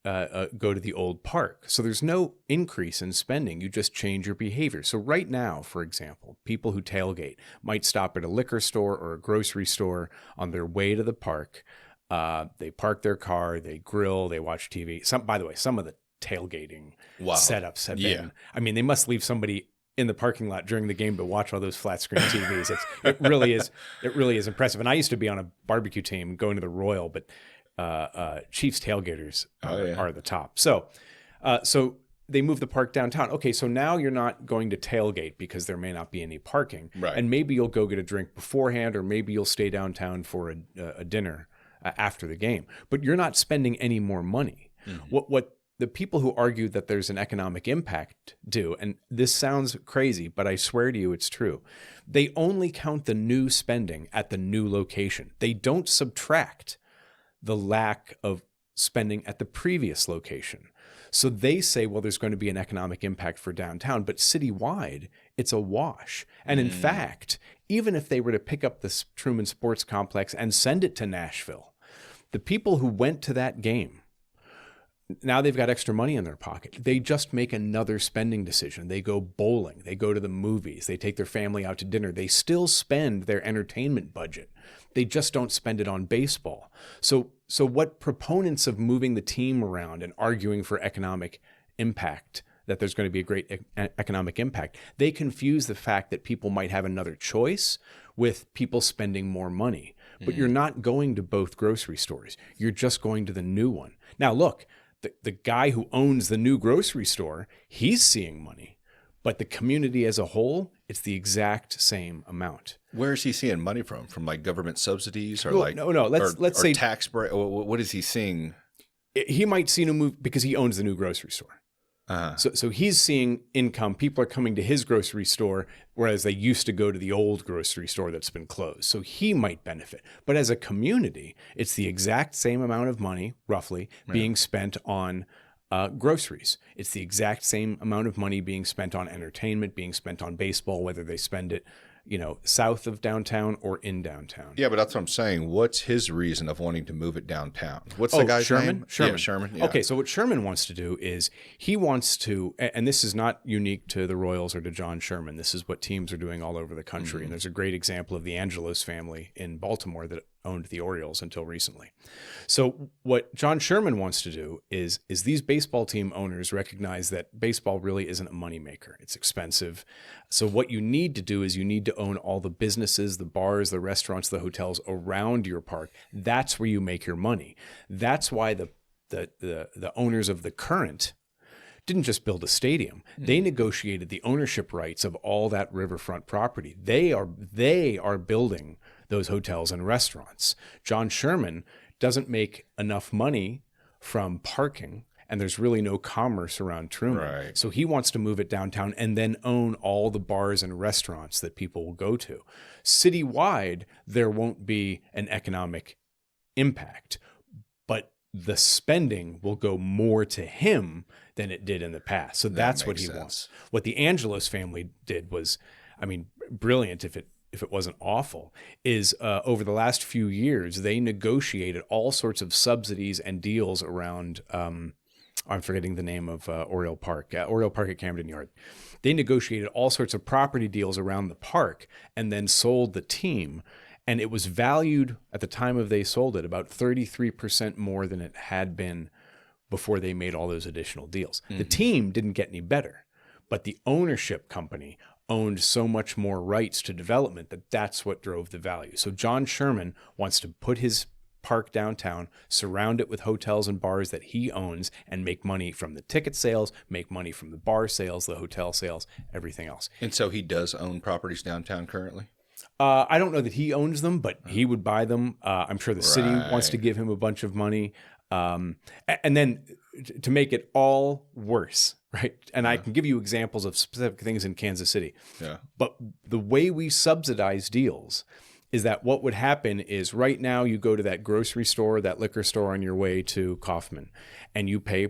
go to the old park. So there's no increase in spending. You just change your behavior. So right now, for example, people who tailgate might stop at a liquor store or a grocery store on their way to the park. They park their car, they grill, they watch TV. By the way, some of the tailgating setups have been, I mean, they must leave somebody in the parking lot during the game to watch all those flat screen TVs. It really is impressive. And I used to be on a barbecue team going to the Royal, but Chiefs tailgaters are the top. So they move the park downtown. Okay, so now you're not going to tailgate because there may not be any parking. Right. And maybe you'll go get a drink beforehand, or maybe you'll stay downtown for a dinner after the game. But you're not spending any more money. Mm-hmm. What the people who argue that there's an economic impact do, and this sounds crazy, but I swear to you it's true, they only count the new spending at the new location. They don't subtract the lack of spending at the previous location. So they say, well, there's going to be an economic impact for downtown, but citywide, it's a wash. And in fact, even if they were to pick up the Truman Sports Complex and send it to Nashville, the people who went to that game, now they've got extra money in their pocket. They just make another spending decision. They go bowling. They go to the movies. They take their family out to dinner. They still spend their entertainment budget. They just don't spend it on baseball. So what proponents of moving the team around and arguing for economic impact, that there's going to be a great economic impact, they confuse the fact that people might have another choice with people spending more money. But you're not going to both grocery stores. You're just going to the new one. Now, look, the guy who owns the new grocery store, he's seeing money. But the community as a whole, it's the exact same amount. Where is he seeing money from? From like government subsidies or No. Let's say tax break. What is he seeing? He might see a move because he owns the new grocery store. Uh-huh. So he's seeing income. People are coming to his grocery store, whereas they used to go to the old grocery store that's been closed. So he might benefit. But as a community, it's the exact same amount of money, roughly, being spent on groceries. It's the exact same amount of money being spent on entertainment, being spent on baseball, whether they spend it, south of downtown or in downtown. Yeah, but that's what I'm saying. What's his reason of wanting to move it downtown? What's the guy's name? Sherman. Yeah, Sherman. Yeah. Okay, so what Sherman wants to do is he wants to, and this is not unique to the Royals or to John Sherman. This is what teams are doing all over the country. Mm-hmm. And there's a great example of the Angelos family in Baltimore that owned the Orioles until recently. So what John Sherman wants to do is these baseball team owners recognize that baseball really isn't a moneymaker. It's expensive. So what you need to do is you need to own all the businesses, the bars, the restaurants, the hotels around your park. That's where you make your money. That's why the owners of the Current didn't just build a stadium. They negotiated the ownership rights of all that riverfront property. They are building those hotels and restaurants. John Sherman doesn't make enough money from parking, and there's really no commerce around Truman. Right. So he wants to move it downtown and then own all the bars and restaurants that people will go to. Citywide, there won't be an economic impact, but the spending will go more to him than it did in the past. So that's what he wants. What the Angelos family did was, brilliant if it wasn't awful, is over the last few years, they negotiated all sorts of subsidies and deals around, I'm forgetting the name of Oriole Park at Camden Yard. They negotiated all sorts of property deals around the park and then sold the team. And it was valued at the time of they sold it about 33% more than it had been before they made all those additional deals. Mm-hmm. The team didn't get any better, but the ownership company owned so much more rights to development that's what drove the value. So John Sherman wants to put his park downtown, surround it with hotels and bars that he owns, and make money from the ticket sales, make money from the bar sales, the hotel sales, everything else. And so he does own properties downtown currently? I don't know that he owns them, but he would buy them. I'm sure the city wants to give him a bunch of money. And then to make it all worse, right? And I can give you examples of specific things in Kansas City. Yeah. But the way we subsidize deals is that what would happen is right now you go to that grocery store, that liquor store on your way to Kaufman, and you pay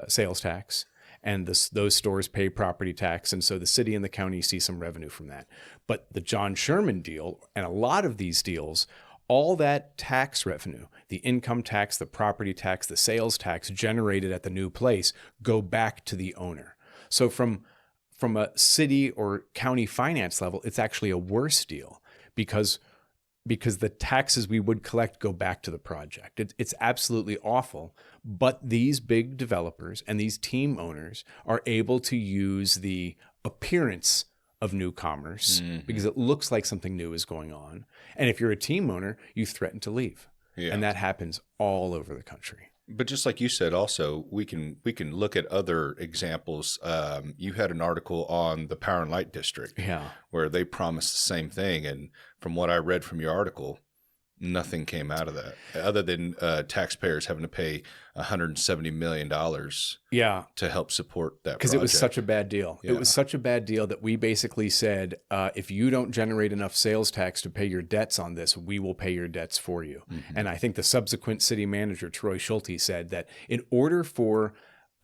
sales tax. And those stores pay property tax. And so the city and the county see some revenue from that. But the John Sherman deal, and a lot of these deals, all that tax revenue, the income tax, the property tax, the sales tax generated at the new place go back to the owner. So from a city or county finance level, it's actually a worse deal because the taxes we would collect go back to the project. It's absolutely awful. But these big developers and these team owners are able to use the appearance of new commerce because it looks like something new is going on. And if you're a team owner, you threaten to leave. Yeah. And that happens all over the country. But just like you said, also, we can look at other examples. You had an article on the Power and Light District where they promised the same thing. And from what I read from your article, nothing came out of that other than taxpayers having to pay $170 million to help support that because it was such a bad deal. Yeah. It was such a bad deal that we basically said, if you don't generate enough sales tax to pay your debts on this, we will pay your debts for you. And I think the subsequent city manager, Troy Schulte, said that in order for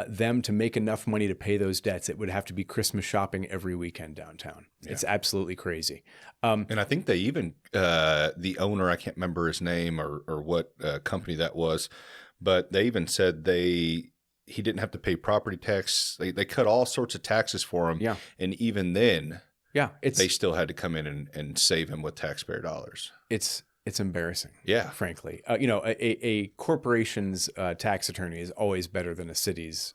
them to make enough money to pay those debts, it would have to be Christmas shopping every weekend downtown. Yeah. It's absolutely crazy. And I think they even, the owner, I can't remember his name or what company that was, but they even said he didn't have to pay property tax. They cut all sorts of taxes for him. Yeah. And even then, they still had to come in and save him with taxpayer dollars. It's embarrassing. Yeah. Frankly, a corporation's tax attorney is always better than a city's,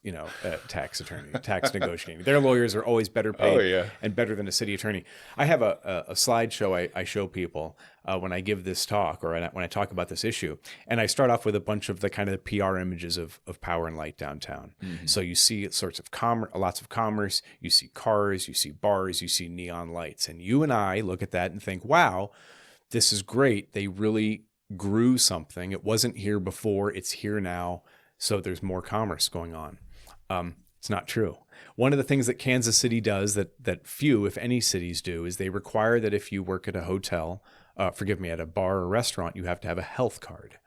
tax attorney, tax negotiating. Their lawyers are always better paid and better than a city attorney. I have a slideshow I show people when I give this talk or when I talk about this issue. And I start off with a bunch of the kind of the PR images of power and light downtown. So you see sorts of lots of commerce, you see cars, you see bars, you see neon lights. And you and I look at that and think, wow, this is great. They really grew something. It wasn't here before. It's here now. So there's more commerce going on. It's not true. One of the things that Kansas City does that few, if any, cities do is they require that if you work at a hotel, at a bar or restaurant, you have to have a health card.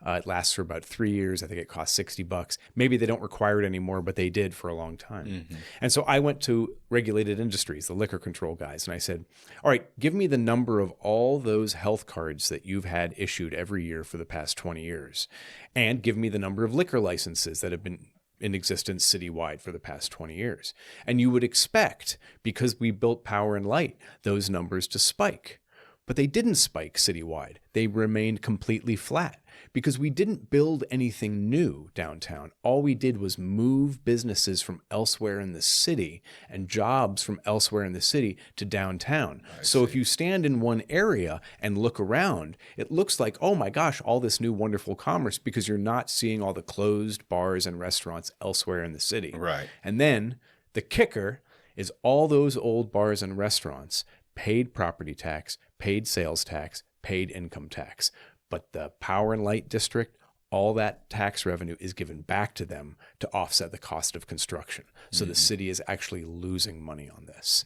It lasts for about 3 years. I think it costs $60. Maybe they don't require it anymore, but they did for a long time. And so I went to regulated industries, the liquor control guys, and I said, all right, give me the number of all those health cards that you've had issued every year for the past 20 years, and give me the number of liquor licenses that have been in existence citywide for the past 20 years. And you would expect, because we built Power and Light, those numbers to spike. But they didn't spike citywide. They remained completely flat because we didn't build anything new downtown. All we did was move businesses from elsewhere in the city and jobs from elsewhere in the city to downtown. So if you stand in one area and look around, it looks like, oh my gosh, all this new wonderful commerce because you're not seeing all the closed bars and restaurants elsewhere in the city. Right. And then the kicker is all those old bars and restaurants paid property tax, paid sales tax, paid income tax. But the Power and Light District, all that tax revenue is given back to them to offset the cost of construction. So the city is actually losing money on this.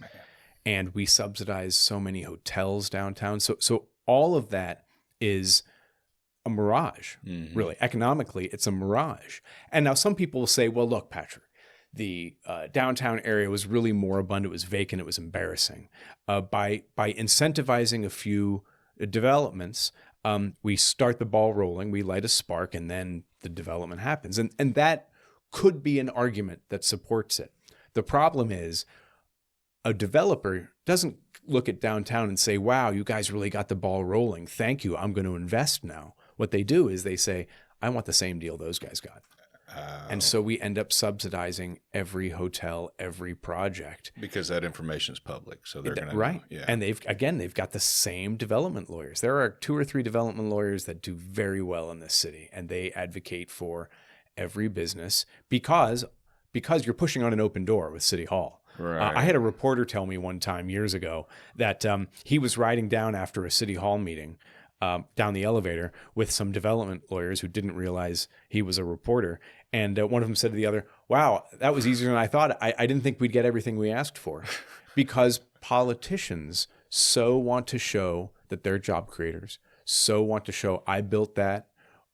And we subsidize so many hotels downtown. So all of that is a mirage, really. Economically, it's a mirage. And now some people will say, well, look, Patrick, the downtown area was really moribund. It was vacant. It was embarrassing. By incentivizing a few developments, we start the ball rolling, we light a spark, and then the development happens. And that could be an argument that supports it. The problem is a developer doesn't look at downtown and say, wow, you guys really got the ball rolling. Thank you. I'm going to invest now. What they do is they say, I want the same deal those guys got. And so we end up subsidizing every hotel, every project. Because that information is public. So they're going to right. Yeah. And they've got the same development lawyers. There are 2 or 3 development lawyers that do very well in this city, and they advocate for every business because you're pushing on an open door with City Hall. Right. I had a reporter tell me one time years ago that he was riding down after a City Hall meeting down the elevator with some development lawyers who didn't realize he was a reporter. And one of them said to the other, wow, that was easier than I thought. I didn't think we'd get everything we asked for. Because politicians so want to show that they're job creators, so want to show I built that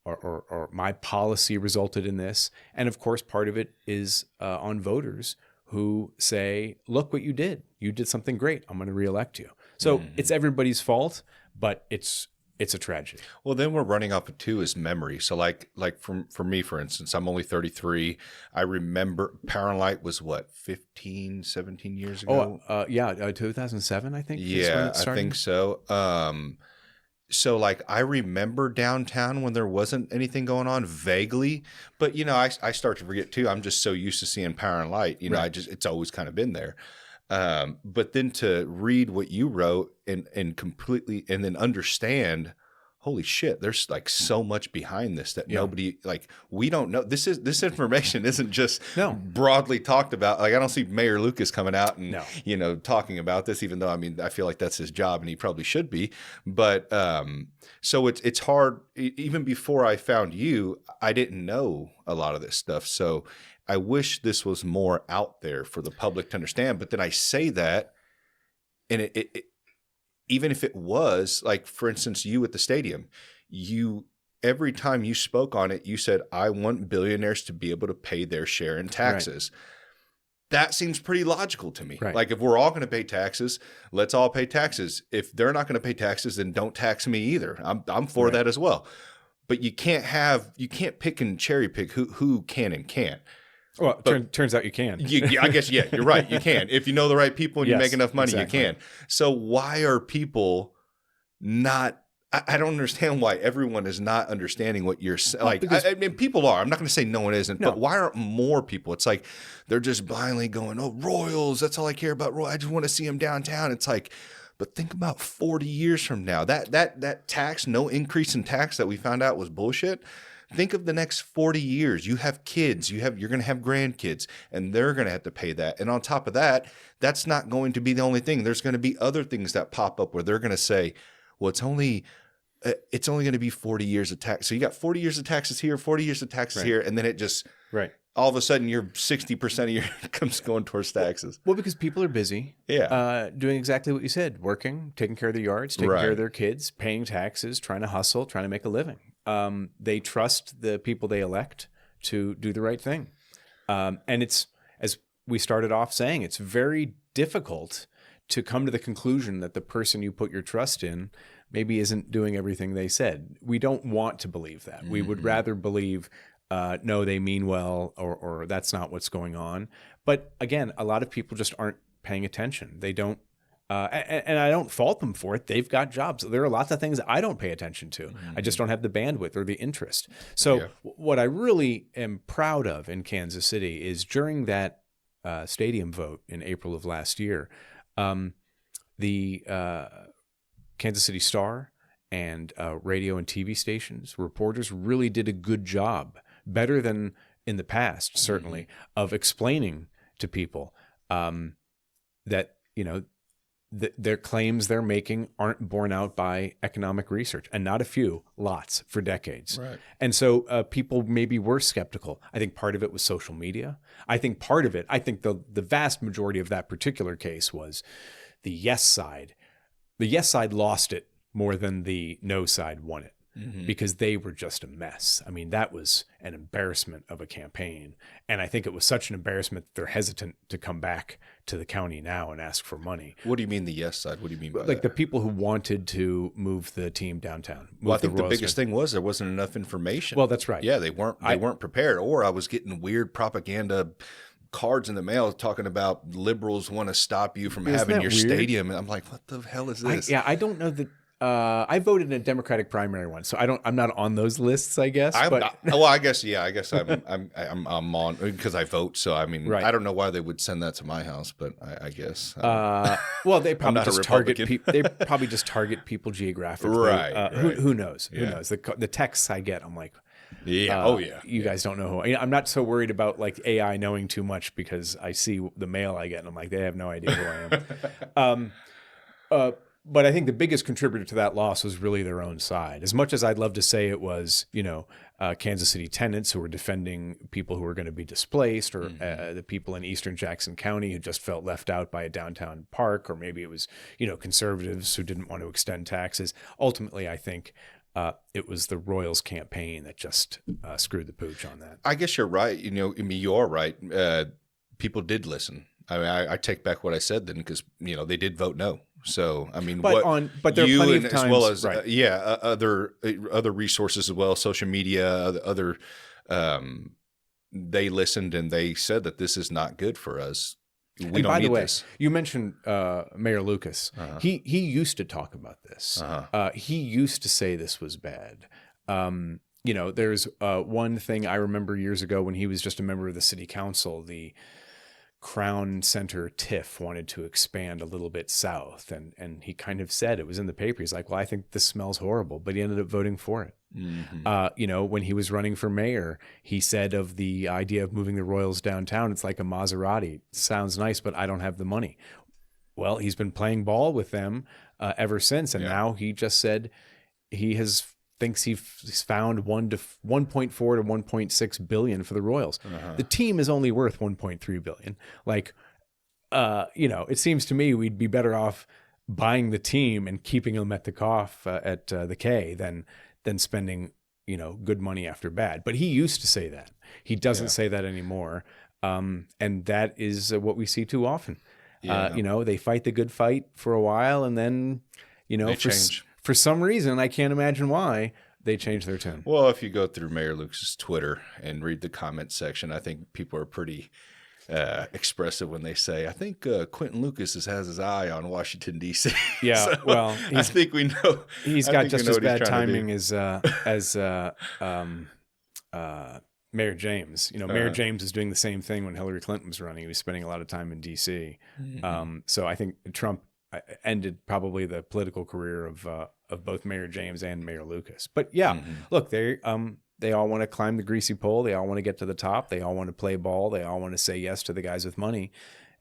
or my policy resulted in this. And of course, part of it is on voters who say, look what you did. You did something great. I'm going to reelect you. So it's everybody's fault, but it's it's a tragedy. Well, then we're running off of two is memory. So like for me, for instance, I'm only 33. I remember Power and Light was what, 15, 17 years ago? 2007, I think. is when Yeah, it I started. think so. So like I remember downtown when there wasn't anything going on vaguely, but I start to forget too. I'm just so used to seeing Power and Light, Right. it's always kind of been there. But then to read what you wrote and completely, and then understand, holy shit, there's like so much behind this that Yeah. nobody, like, we don't know. This information isn't just No. broadly talked about. Like, I don't see Mayor Lucas coming out and, No. talking about this, even though, I mean, I feel like that's his job and he probably should be. But, so it's hard. Even before I found you, I didn't know a lot of this stuff. So I wish this was more out there for the public to understand. But then I say that, and it even if it was, like, for instance, you at the stadium, every time you spoke on it, you said, I want billionaires to be able to pay their share in taxes. Right. That seems pretty logical to me. Right. Like, if we're all going to pay taxes, let's all pay taxes. If they're not going to pay taxes, then don't tax me either. I'm for that as well. But you can't pick and cherry pick who can and can't. Well, turns out you can. I guess, yeah, you're right. You can. If you know the right people and you make enough money, exactly. you can. So why are people not – I don't understand why everyone is not understanding what you're saying. Like, I mean, people are. I'm not going to say no one isn't. No. But why aren't more people? It's like they're just blindly going, oh, Royals, that's all I care about. I just want to see them downtown. It's like – but think about 40 years from now. That tax, no increase in tax that we found out was bullshit – think of the next 40 years. You have kids, you're going to have grandkids, and they're going to have to pay that. And on top of that, that's not going to be the only thing. There's going to be other things that pop up where they're going to say, well, it's only going to be 40 years of tax. So you got 40 years of taxes here, 40 years of taxes here, and then it just all of a sudden you're 60% of your income's going towards taxes. Well, because people are busy doing exactly what you said, working, taking care of their yards, taking care of their kids, paying taxes, trying to hustle, trying to make a living. They trust the people they elect to do the right thing. And it's, as we started off saying, it's very difficult to come to the conclusion that the person you put your trust in maybe isn't doing everything they said. We don't want to believe that. We would rather believe, no, they mean well, or that's not what's going on. But again, a lot of people just aren't paying attention. They don't. And I don't fault them for it. They've got jobs. There are lots of things I don't pay attention to. I just don't have the bandwidth or the interest. So what I really am proud of in Kansas City is during that stadium vote in April of last year, the Kansas City Star and radio and TV stations, reporters really did a good job, better than in the past, certainly, of explaining to people that, their claims they're making aren't borne out by economic research, and not a few, lots, for decades. Right. And so people maybe were skeptical. I think part of it was social media. I think the vast majority of that particular case was the yes side. The yes side lost it more than the no side won it. Because they were just a mess. I mean, that was an embarrassment of a campaign. And I think it was such an embarrassment that they're hesitant to come back to the county now and ask for money. What do you mean the yes side? What do you mean by that? Like the people who wanted to move the team downtown. Well, I think the biggest thing was there wasn't enough information. Well, that's right. Yeah, they weren't prepared. Or I was getting weird propaganda cards in the mail talking about liberals want to stop you from having your stadium. And I'm like, what the hell is this? I don't know that. I voted in a Democratic primary once, so I'm not on those lists, I guess. I guess I'm on because I vote. So I mean, I don't know why they would send that to my house, but I guess. Well, they probably just target people. They probably just target people geographically. Right. Who knows? Who knows? The texts I get, I'm like, you guys don't know who. I'm not so worried about like AI knowing too much because I see the mail I get, and I'm like, they have no idea who I am. But I think the biggest contributor to that loss was really their own side. As much as I'd love to say it was, Kansas City tenants who were defending people who were going to be displaced, or the people in eastern Jackson County who just felt left out by a downtown park, or maybe it was, conservatives who didn't want to extend taxes. Ultimately, I think it was the Royals campaign that just screwed the pooch on that. I guess you're right. You are right. People did listen. I mean, I take back what I said then, because they did vote no. So I mean, but there are plenty of times, as well as right. other resources as well, social media, other they listened and they said that this is not good for us. We and don't by need the way, this. you mentioned Mayor Lucas. He used to talk about this. He used to say this was bad. There's one thing I remember years ago when he was just a member of the city council, the Crown Center TIF wanted to expand a little bit south. And he kind of said, it was in the paper, he's like, well, I think this smells horrible, but he ended up voting for it. Mm-hmm. When he was running for mayor, he said of the idea of moving the Royals downtown, it's like a Maserati. Sounds nice, but I don't have the money. Well, he's been playing ball with them ever since. And now he just said thinks he's found 1.4 to 1.6 billion for the Royals. The team is only worth 1.3 billion. Like, it seems to me we'd be better off buying the team and keeping them at the K than spending, good money after bad. But he used to say that. He doesn't say that anymore. And that is what we see too often. They fight the good fight for a while, and then, they change. For some reason, I can't imagine why, they change their tune. Well, if you go through Mayor Lucas's Twitter and read the comment section, I think people are pretty expressive when they say, I think Quentin Lucas has his eye on Washington, D.C. Yeah, so well, I think we know. He's got just as bad timing as Mayor James. Mayor James was doing the same thing when Hillary Clinton was running. He was spending a lot of time in D.C. So I think Trump ended probably the political career of both Mayor James and Mayor Lucas. But look, they all want to climb the greasy pole. They all want to get to the top. They all want to play ball. They all want to say yes to the guys with money.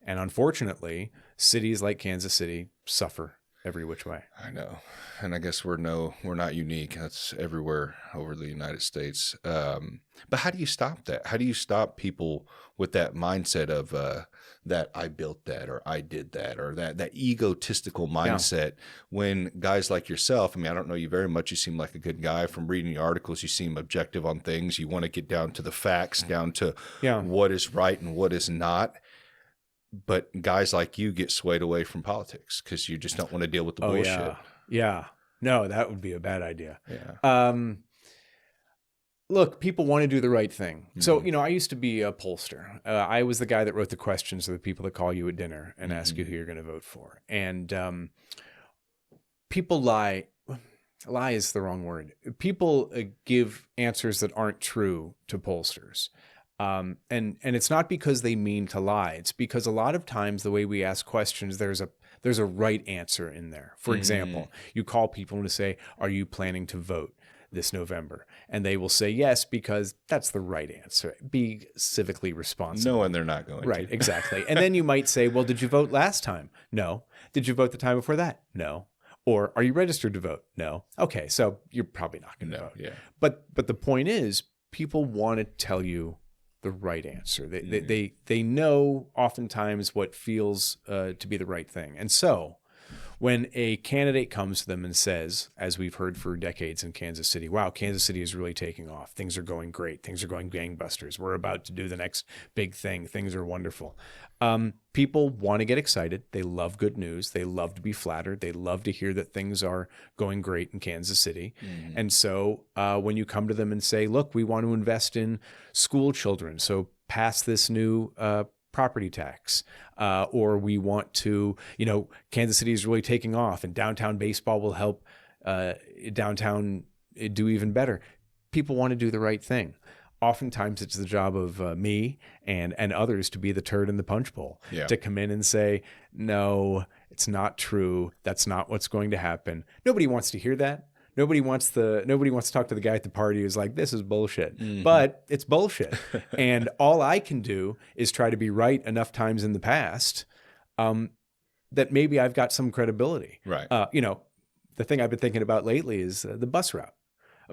And unfortunately, cities like Kansas City suffer every which way. I know. And I guess we're not unique. That's everywhere over the United States. But how do you stop that? How do you stop people with that mindset of that I built that, or I did that, or that egotistical mindset when guys like yourself, I mean, I don't know you very much. You seem like a good guy. From reading the articles, you seem objective on things. You want to get down to the facts, down to what is right and what is not. But guys like you get swayed away from politics because you just don't want to deal with the bullshit. Yeah. No, that would be a bad idea. Yeah. Look, people want to do the right thing. So, I used to be a pollster. I was the guy that wrote the questions of the people that call you at dinner and ask you who you're going to vote for. And people lie. Lie is the wrong word. People give answers that aren't true to pollsters. And it's not because they mean to lie. It's because a lot of times the way we ask questions, there's a right answer in there. For example, you call people to say, are you planning to vote this November? And they will say yes, because that's the right answer. Be civically responsible. Knowing they're not going right, to. Exactly. And then you might say, well, did you vote last time? No. Did you vote the time before that? No. Or are you registered to vote? No. Okay, so you're probably not going to vote. Yeah. But the point is, people want to tell you the right answer. They know oftentimes what feels to be the right thing. And so when a candidate comes to them and says, as we've heard for decades in Kansas City, wow, Kansas City is really taking off. Things are going great. Things are going gangbusters. We're about to do the next big thing. Things are wonderful. People want to get excited. They love good news. They love to be flattered. They love to hear that things are going great in Kansas City. And so when you come to them and say, look, we want to invest in school children, so pass this new property tax, or we want to, Kansas City is really taking off and downtown baseball will help downtown do even better. People want to do the right thing. Oftentimes it's the job of me and others to be the turd in the punch bowl, to come in and say, no, it's not true. That's not what's going to happen. Nobody wants to hear that. Nobody wants to talk to the guy at the party who's like, this is bullshit, but it's bullshit. And all I can do is try to be right enough times in the past that maybe I've got some credibility. Right. The thing I've been thinking about lately is the bus route.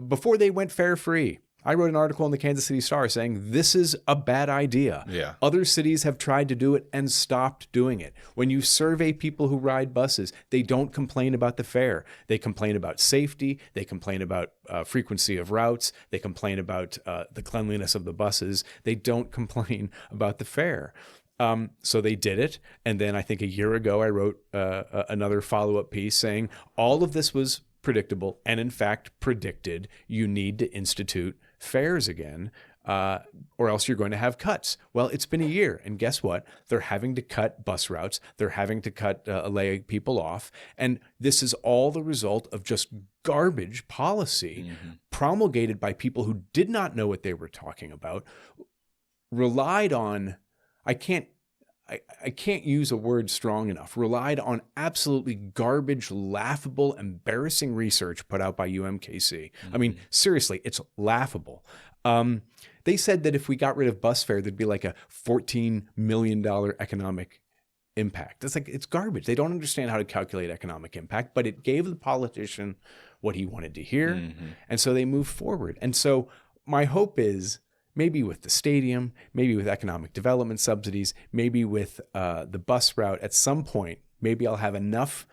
Before they went fare free, I wrote an article in the Kansas City Star saying this is a bad idea. Yeah. Other cities have tried to do it and stopped doing it. When you survey people who ride buses, they don't complain about the fare. They complain about safety. They complain about frequency of routes. They complain about the cleanliness of the buses. They don't complain about the fare. So they did it. And then I think a year ago, I wrote another follow-up piece saying all of this was predictable and in fact predicted you need to institute fares again, or else you're going to have cuts. Well, it's been a year, and guess what? They're having to cut bus routes. They're having to lay people off. And this is all the result of just garbage policy promulgated by people who did not know what they were talking about, relied on, I can't use a word strong enough, relied on absolutely garbage, laughable, embarrassing research put out by UMKC. I mean, seriously, it's laughable. They said that if we got rid of bus fare, there'd be like a $14 million economic impact. It's garbage. They don't understand how to calculate economic impact, but it gave the politician what he wanted to hear. And so they moved forward. And so my hope is, maybe with the stadium, maybe with economic development subsidies, maybe with the bus route, at some point, maybe I'll have enough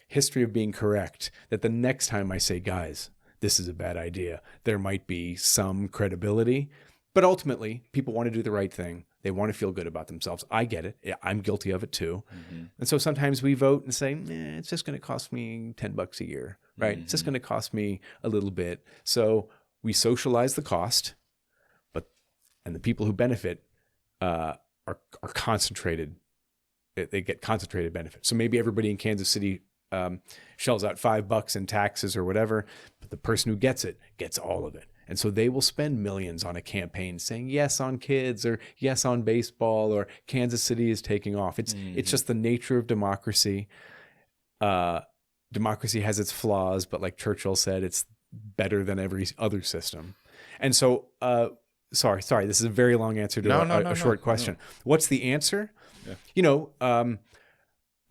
history of being correct that the next time I say, guys, this is a bad idea, there might be some credibility. But ultimately, people want to do the right thing. They want to feel good about themselves. I get it. I'm guilty of it too. And so sometimes we vote and say, it's just going to cost me $10 a year, right? It's just going to cost me a little bit. So we socialize the cost. And the people who benefit are concentrated. They get concentrated benefits. So maybe everybody in Kansas City shells out $5 in taxes or whatever, but the person who gets it gets all of it. And so they will spend millions on a campaign saying yes on kids or yes on baseball or Kansas City is taking off. It's just the nature of democracy. Democracy has its flaws, but like Churchill said, it's better than every other system. And so, Sorry. This is a very long answer to a short question. What's the answer? Yeah.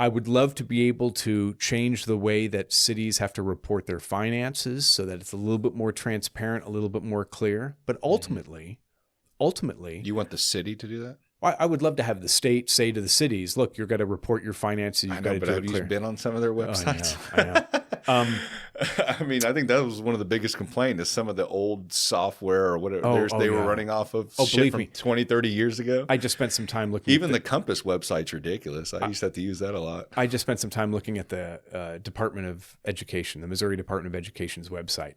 I would love to be able to change the way that cities have to report their finances so that it's a little bit more transparent, a little bit more clear. But ultimately, you want the city to do that? I would love to have the state say to the cities, "Look, you're going to report your finances. You've got to do it clear." Have you been on some of their websites? I know. I mean, I think that was one of the biggest complaints is some of the old software or whatever they were running off of shit from 20, 30 years ago. I just spent some time looking Even the Compass website's ridiculous. I used to have to use that a lot. I just spent some time looking at the Department of Education, the Missouri Department of Education's website.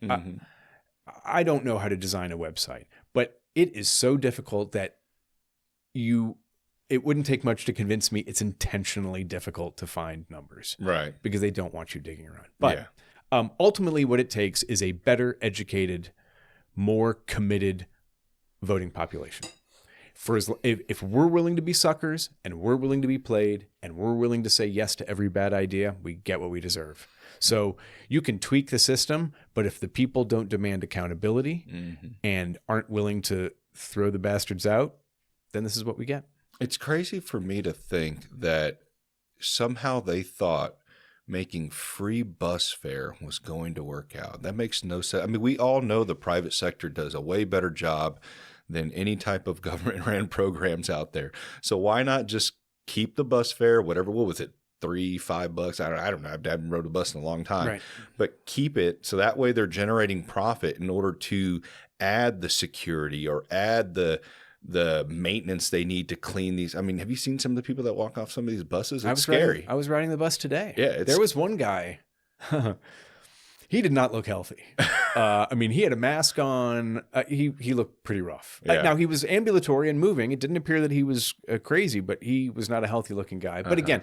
I don't know how to design a website, but it is so difficult that it wouldn't take much to convince me it's intentionally difficult to find numbers. Right. Because they don't want you digging around. But ultimately what it takes is a better educated, more committed voting population. If we're willing to be suckers and we're willing to be played and we're willing to say yes to every bad idea, we get what we deserve. So you can tweak the system, but if the people don't demand accountability and aren't willing to throw the bastards out, then this is what we get. It's crazy for me to think that somehow they thought making free bus fare was going to work out. That makes no sense. I mean, we all know the private sector does a way better job than any type of government-ran programs out there. So why not just keep the bus fare, whatever, what was it, $3-5? I don't know. I haven't rode a bus in a long time. Right. But keep it so that way they're generating profit in order to add the security or add the maintenance they need to clean these. I mean, have you seen some of the people that walk off some of these buses? It's scary. I was riding the bus today. Yeah, there was one guy. He did not look healthy. I mean, he had a mask on. He looked pretty rough. Yeah. Now, he was ambulatory and moving. It didn't appear that he was crazy, but he was not a healthy looking guy. But again,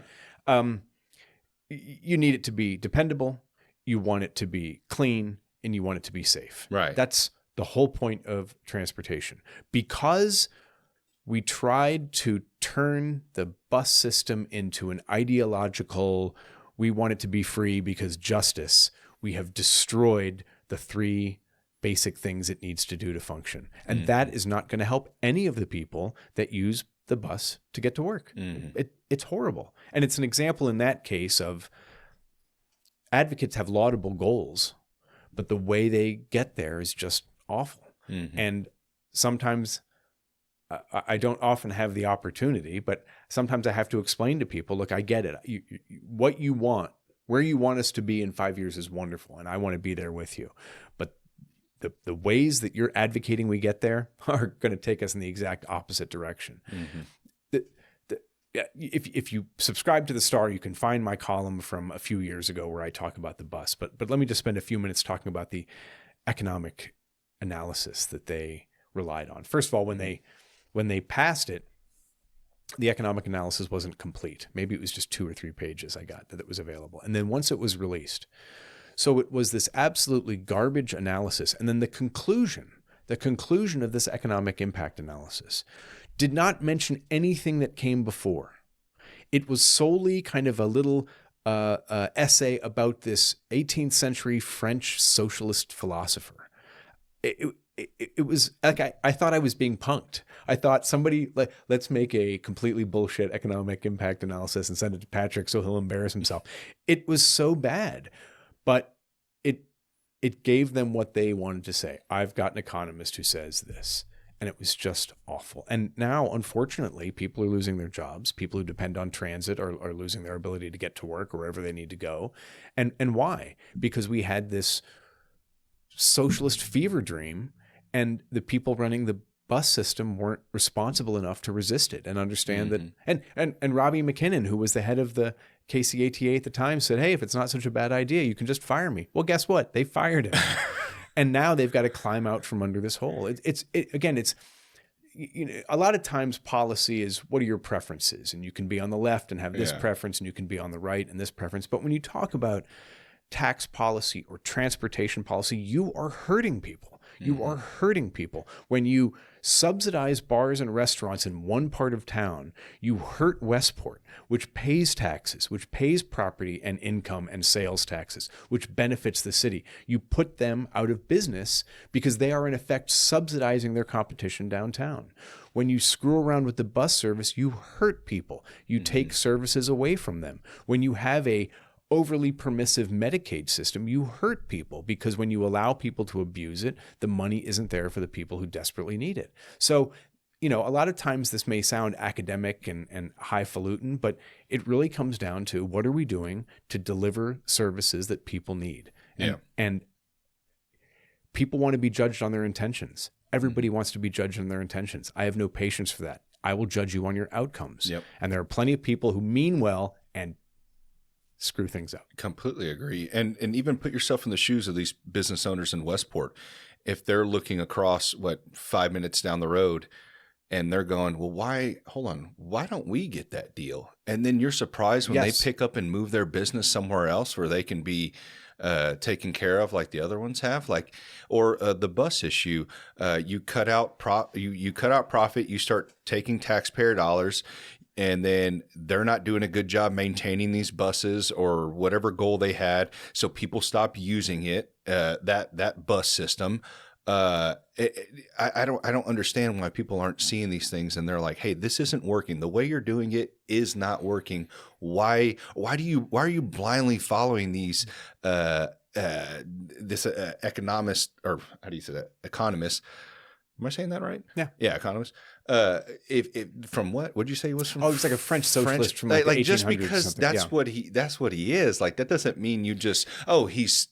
you need it to be dependable. You want it to be clean and you want it to be safe. Right. That's the whole point of transportation. Because we tried to turn the bus system into an ideological, we want it to be free because justice, we have destroyed the three basic things it needs to do to function. And that is not going to help any of the people that use the bus to get to work. It's horrible. And it's an example in that case of advocates have laudable goals, but the way they get there is just awful. And sometimes I don't often have the opportunity, but sometimes I have to explain to people, look, I get it. What you want, where you want us to be in 5 years is wonderful, and I want to be there with you. But the ways that you're advocating we get there are going to take us in the exact opposite direction. if you subscribe to the Star, you can find my column from a few years ago where I talk about the bus. But let me just spend a few minutes talking about the economic analysis that they relied on. First of all, when they passed it, the economic analysis wasn't complete. Maybe it was just 2 or 3 pages I got that was available. And then once it was released, so it was this absolutely garbage analysis. And then the conclusion of this economic impact analysis did not mention anything that came before. It was solely kind of a little essay about this 18th century French socialist philosopher. It was like I thought I was being punked. I thought somebody, let's make a completely bullshit economic impact analysis and send it to Patrick so he'll embarrass himself. It was so bad, but it gave them what they wanted to say. I've got an economist who says this, and it was just awful. And now, unfortunately, people are losing their jobs. People who depend on transit are losing their ability to get to work or wherever they need to go. And why? Because we had this socialist fever dream, and the people running the bus system weren't responsible enough to resist it and understand that. And Robbie McKinnon, who was the head of the KCATA at the time, said, hey, if it's not such a bad idea, you can just fire me. Well, guess what? They fired him. And now they've got to climb out from under this hole. It's a lot of times policy is, what are your preferences? And you can be on the left and have this preference, and you can be on the right and this preference. But when you talk about tax policy or transportation policy, you are hurting people. You are hurting people. When you subsidize bars and restaurants in one part of town, you hurt Westport, which pays taxes, which pays property and income and sales taxes, which benefits the city. You put them out of business because they are in effect subsidizing their competition downtown. When you screw around with the bus service, you hurt people. You take services away from them. When you have a overly permissive Medicaid system, you hurt people, because when you allow people to abuse it, the money isn't there for the people who desperately need it. So, a lot of times this may sound academic and highfalutin, but it really comes down to, what are we doing to deliver services that people need? And people want to be judged on their intentions. Everybody wants to be judged on their intentions. I have no patience for that. I will judge you on your outcomes. And there are plenty of people who mean well and screw things up. Completely agree. And even put yourself in the shoes of these business owners in Westport. If they're looking across 5 minutes down the road and they're going, well, why don't we get that deal? And then you're surprised when they pick up and move their business somewhere else where they can be taken care of like the other ones have, or the bus issue. You cut out profit, you start taking taxpayer dollars, and then they're not doing a good job maintaining these buses or whatever goal they had. So people stop using it, that bus system. I don't understand why people aren't seeing these things, and they're like, hey, this isn't working. The way you're doing it is not working. Why are you blindly following these this economist, or how do you say that? Economist. Am I saying that right? Yeah, economist. If from what would you say he was from? Oh, he's like a French socialist from the 1800s. Just because that's what he is. Like, that doesn't mean you just, he's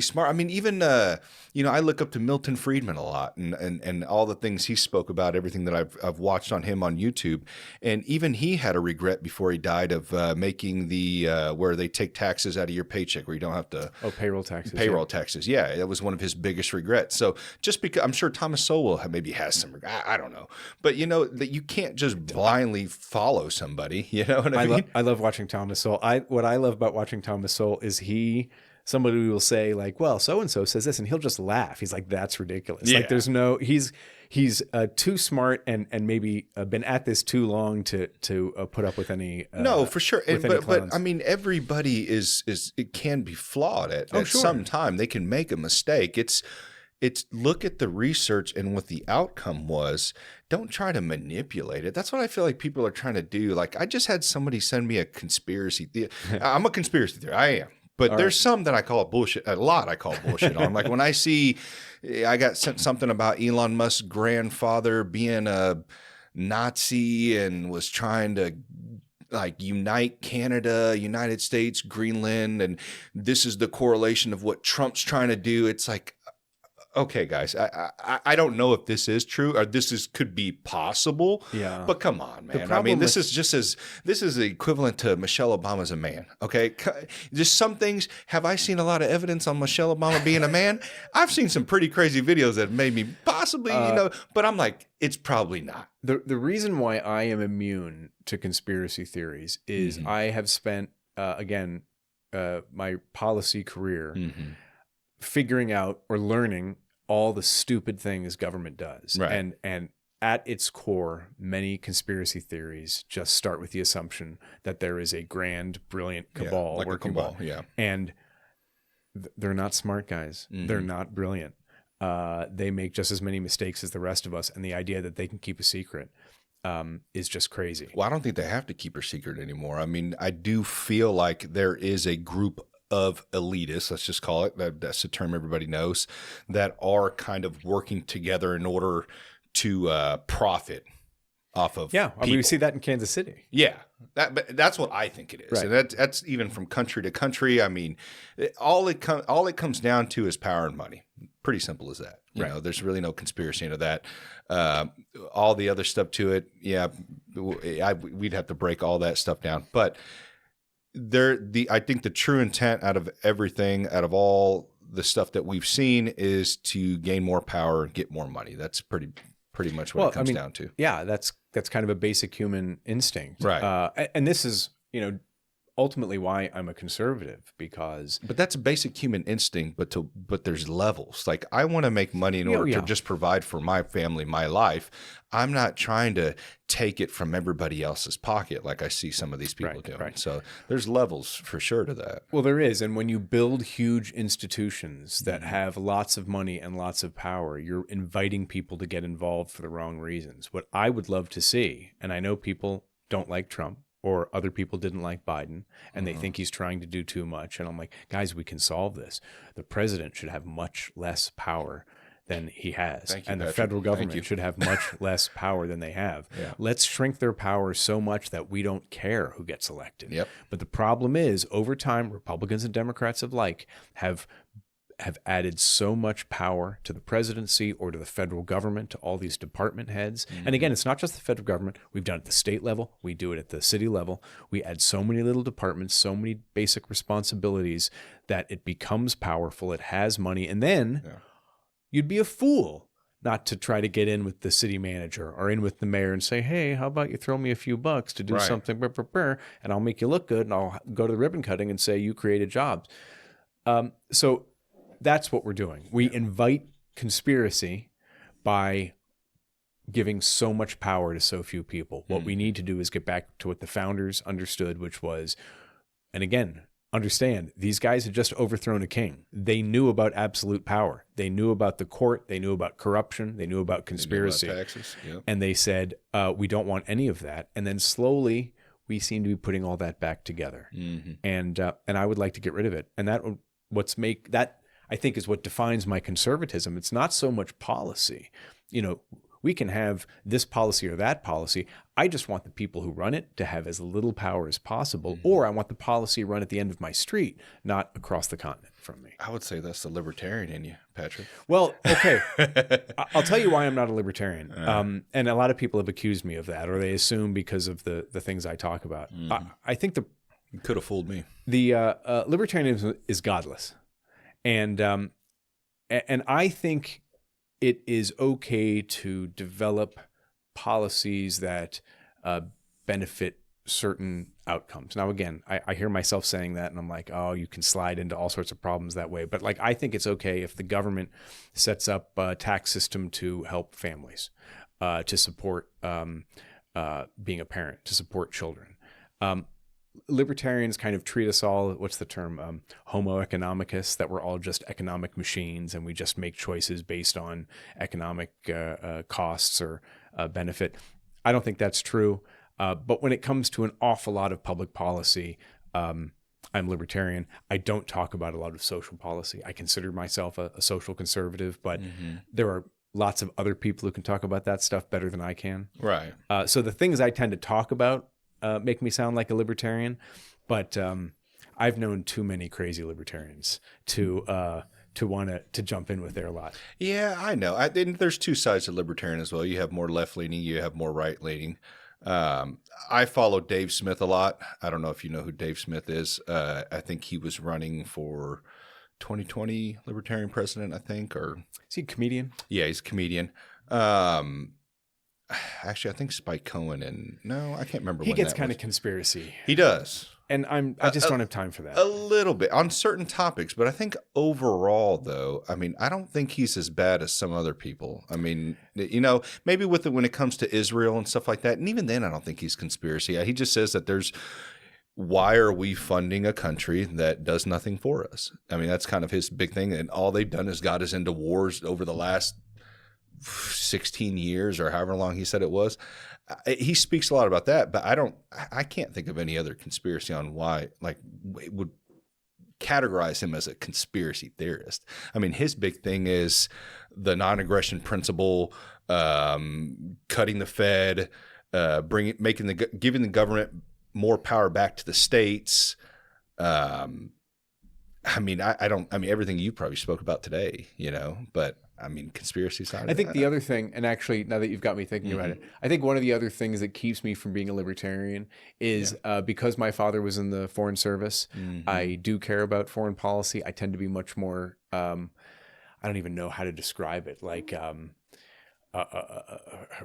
smart. I mean, even I look up to Milton Friedman a lot, and all the things he spoke about, everything that I've watched on him on YouTube, and even he had a regret before he died of making the where they take taxes out of your paycheck, where you don't have to payroll taxes. Taxes, yeah, that was one of his biggest regrets. So just because, I'm sure Thomas Sowell maybe has some regret, I don't know, but that you can't just blindly follow somebody. You know what I mean? I love watching Thomas Sowell. What I love about watching Thomas Sowell is somebody will say, like, well, so-and-so says this, and he'll just laugh. He's like, that's ridiculous. Yeah. Like, there's he's too smart and maybe been at this too long to put up with any. No, for sure. But I mean, everybody it can be flawed at some time. They can make a mistake. It's look at the research and what the outcome was. Don't try to manipulate it. That's what I feel like people are trying to do. Like, I just had somebody send me a conspiracy theory. I'm a conspiracy theorist. I am. But there's some that I call bullshit. A lot I call bullshit on. Like, when I see, I got sent something about Elon Musk's grandfather being a Nazi and was trying to unite Canada, United States, Greenland, and this is the correlation of what Trump's trying to do. It's like, okay, guys, I don't know if this is true or could be possible. Yeah. But come on, man. I problem mean, this with- is the equivalent to Michelle Obama as a man. Okay, just some things. Have I seen a lot of evidence on Michelle Obama being a man? I've seen some pretty crazy videos that made me possibly, but I'm like, it's probably not. The reason why I am immune to conspiracy theories is I have spent, my policy career figuring out or learning all the stupid things government does. Right. And at its core, many conspiracy theories just start with the assumption that there is a grand, brilliant cabal like working a cabal, well. yeah. And they're not smart guys. They're not brilliant. They make just as many mistakes as the rest of us. And the idea that they can keep a secret is just crazy. Well, I don't think they have to keep her secret anymore. I mean, I do feel like there is a group of elitists, let's just call it, that's the term everybody knows, that are kind of working together in order to profit off of Yeah, I mean, we see that in Kansas City. Yeah, that's what I think it is. Right. And that's even from country to country. I mean, all it comes down to is power and money. Pretty simple as that. You know, there's really no conspiracy into that. All the other stuff to it, we'd have to break all that stuff down. But I think the true intent out of everything, out of all the stuff that we've seen, is to gain more power and get more money. That's pretty much what it comes down to. Yeah, that's kind of a basic human instinct. Right. And this is, ultimately why I'm a conservative, because But that's a basic human instinct, but there's levels. Like, I want to make money in order to just provide for my family, my life. I'm not trying to take it from everybody else's pocket like I see some of these people doing. Right. So there's levels for sure to that. Well, there is. And when you build huge institutions that have lots of money and lots of power, you're inviting people to get involved for the wrong reasons. What I would love to see, and I know people don't like Trump, or other people didn't like Biden, and they think he's trying to do too much. And I'm like, guys, we can solve this. The president should have much less power than he has. Thank you, and the Patrick. federal Thank government you. should have much less power than they have. Yeah. Let's shrink their power so much that we don't care who gets elected. Yep. But the problem is, over time, Republicans and Democrats alike have added so much power to the presidency or to the federal government, to all these department heads. And again, it's not just the federal government. We've done it at the state level. We do it at the city level. We add so many little departments, so many basic responsibilities that it becomes powerful. It has money. And then you'd be a fool not to try to get in with the city manager or in with the mayor and say, hey, how about you throw me a few bucks to do something, and I'll make you look good, and I'll go to the ribbon cutting and say you created jobs. So that's what we're doing. We invite conspiracy by giving so much power to so few people. What we need to do is get back to what the founders understood, which was, and again, understand, these guys had just overthrown a king. They knew about absolute power. They knew about the court. They knew about corruption. They knew about conspiracy. They knew about taxes. Yep. And they said, we don't want any of that. And then slowly we seem to be putting all that back together. And I would like to get rid of it. And that I think is what defines my conservatism. It's not so much policy. We can have this policy or that policy. I just want the people who run it to have as little power as possible, or I want the policy run at the end of my street, not across the continent from me. I would say that's the libertarian in you, Patrick. Well, okay. I'll tell you why I'm not a libertarian. And a lot of people have accused me of that, or they assume because of the things I talk about. I think You could have fooled me. the libertarianism is godless. And I think it is okay to develop policies that benefit certain outcomes. Now, again, I hear myself saying that, and I'm like, oh, you can slide into all sorts of problems that way. But I think it's okay if the government sets up a tax system to help families, to support being a parent, to support children. Libertarians kind of treat us all, what's the term, homo economicus, that we're all just economic machines and we just make choices based on economic costs or benefit. I don't think that's true. But when it comes to an awful lot of public policy, I'm libertarian. I don't talk about a lot of social policy. I consider myself a social conservative, but there are lots of other people who can talk about that stuff better than I can. Right. So the things I tend to talk about make me sound like a libertarian, but I've known too many crazy libertarians to to want to jump in with their lot. Yeah, I know. And there's two sides to libertarian as well. You have more left-leaning, you have more right-leaning. I follow Dave Smith a lot. I don't know if you know who Dave Smith is. I think he was running for 2020 Libertarian president, I think. Or is he a comedian? Yeah, he's a comedian. Actually, I think Spike Cohen no, I can't remember. He when gets that kind was. of conspiracy. He does. And I just don't have time for that. A little bit on certain topics, but I think overall, though, I mean, I don't think he's as bad as some other people. I mean, you know, maybe when it comes to Israel and stuff like that, and even then, I don't think he's conspiracy. He just says that why are we funding a country that does nothing for us? I mean, that's kind of his big thing, and all they've done is got us into wars over the last 16 years or however long he said it was. He speaks a lot about that, but I can't think of any other conspiracy on why, like, it would categorize him as a conspiracy theorist. I mean, his big thing is the non-aggression principle, cutting the Fed, giving the government more power back to the states. I mean, everything you probably spoke about today, you know, but I mean, conspiracy side. I think the other thing, and actually, now that you've got me thinking about it, I think one of the other things that keeps me from being a libertarian is because my father was in the Foreign Service. I do care about foreign policy. I tend to be much more, I don't even know how to describe it, like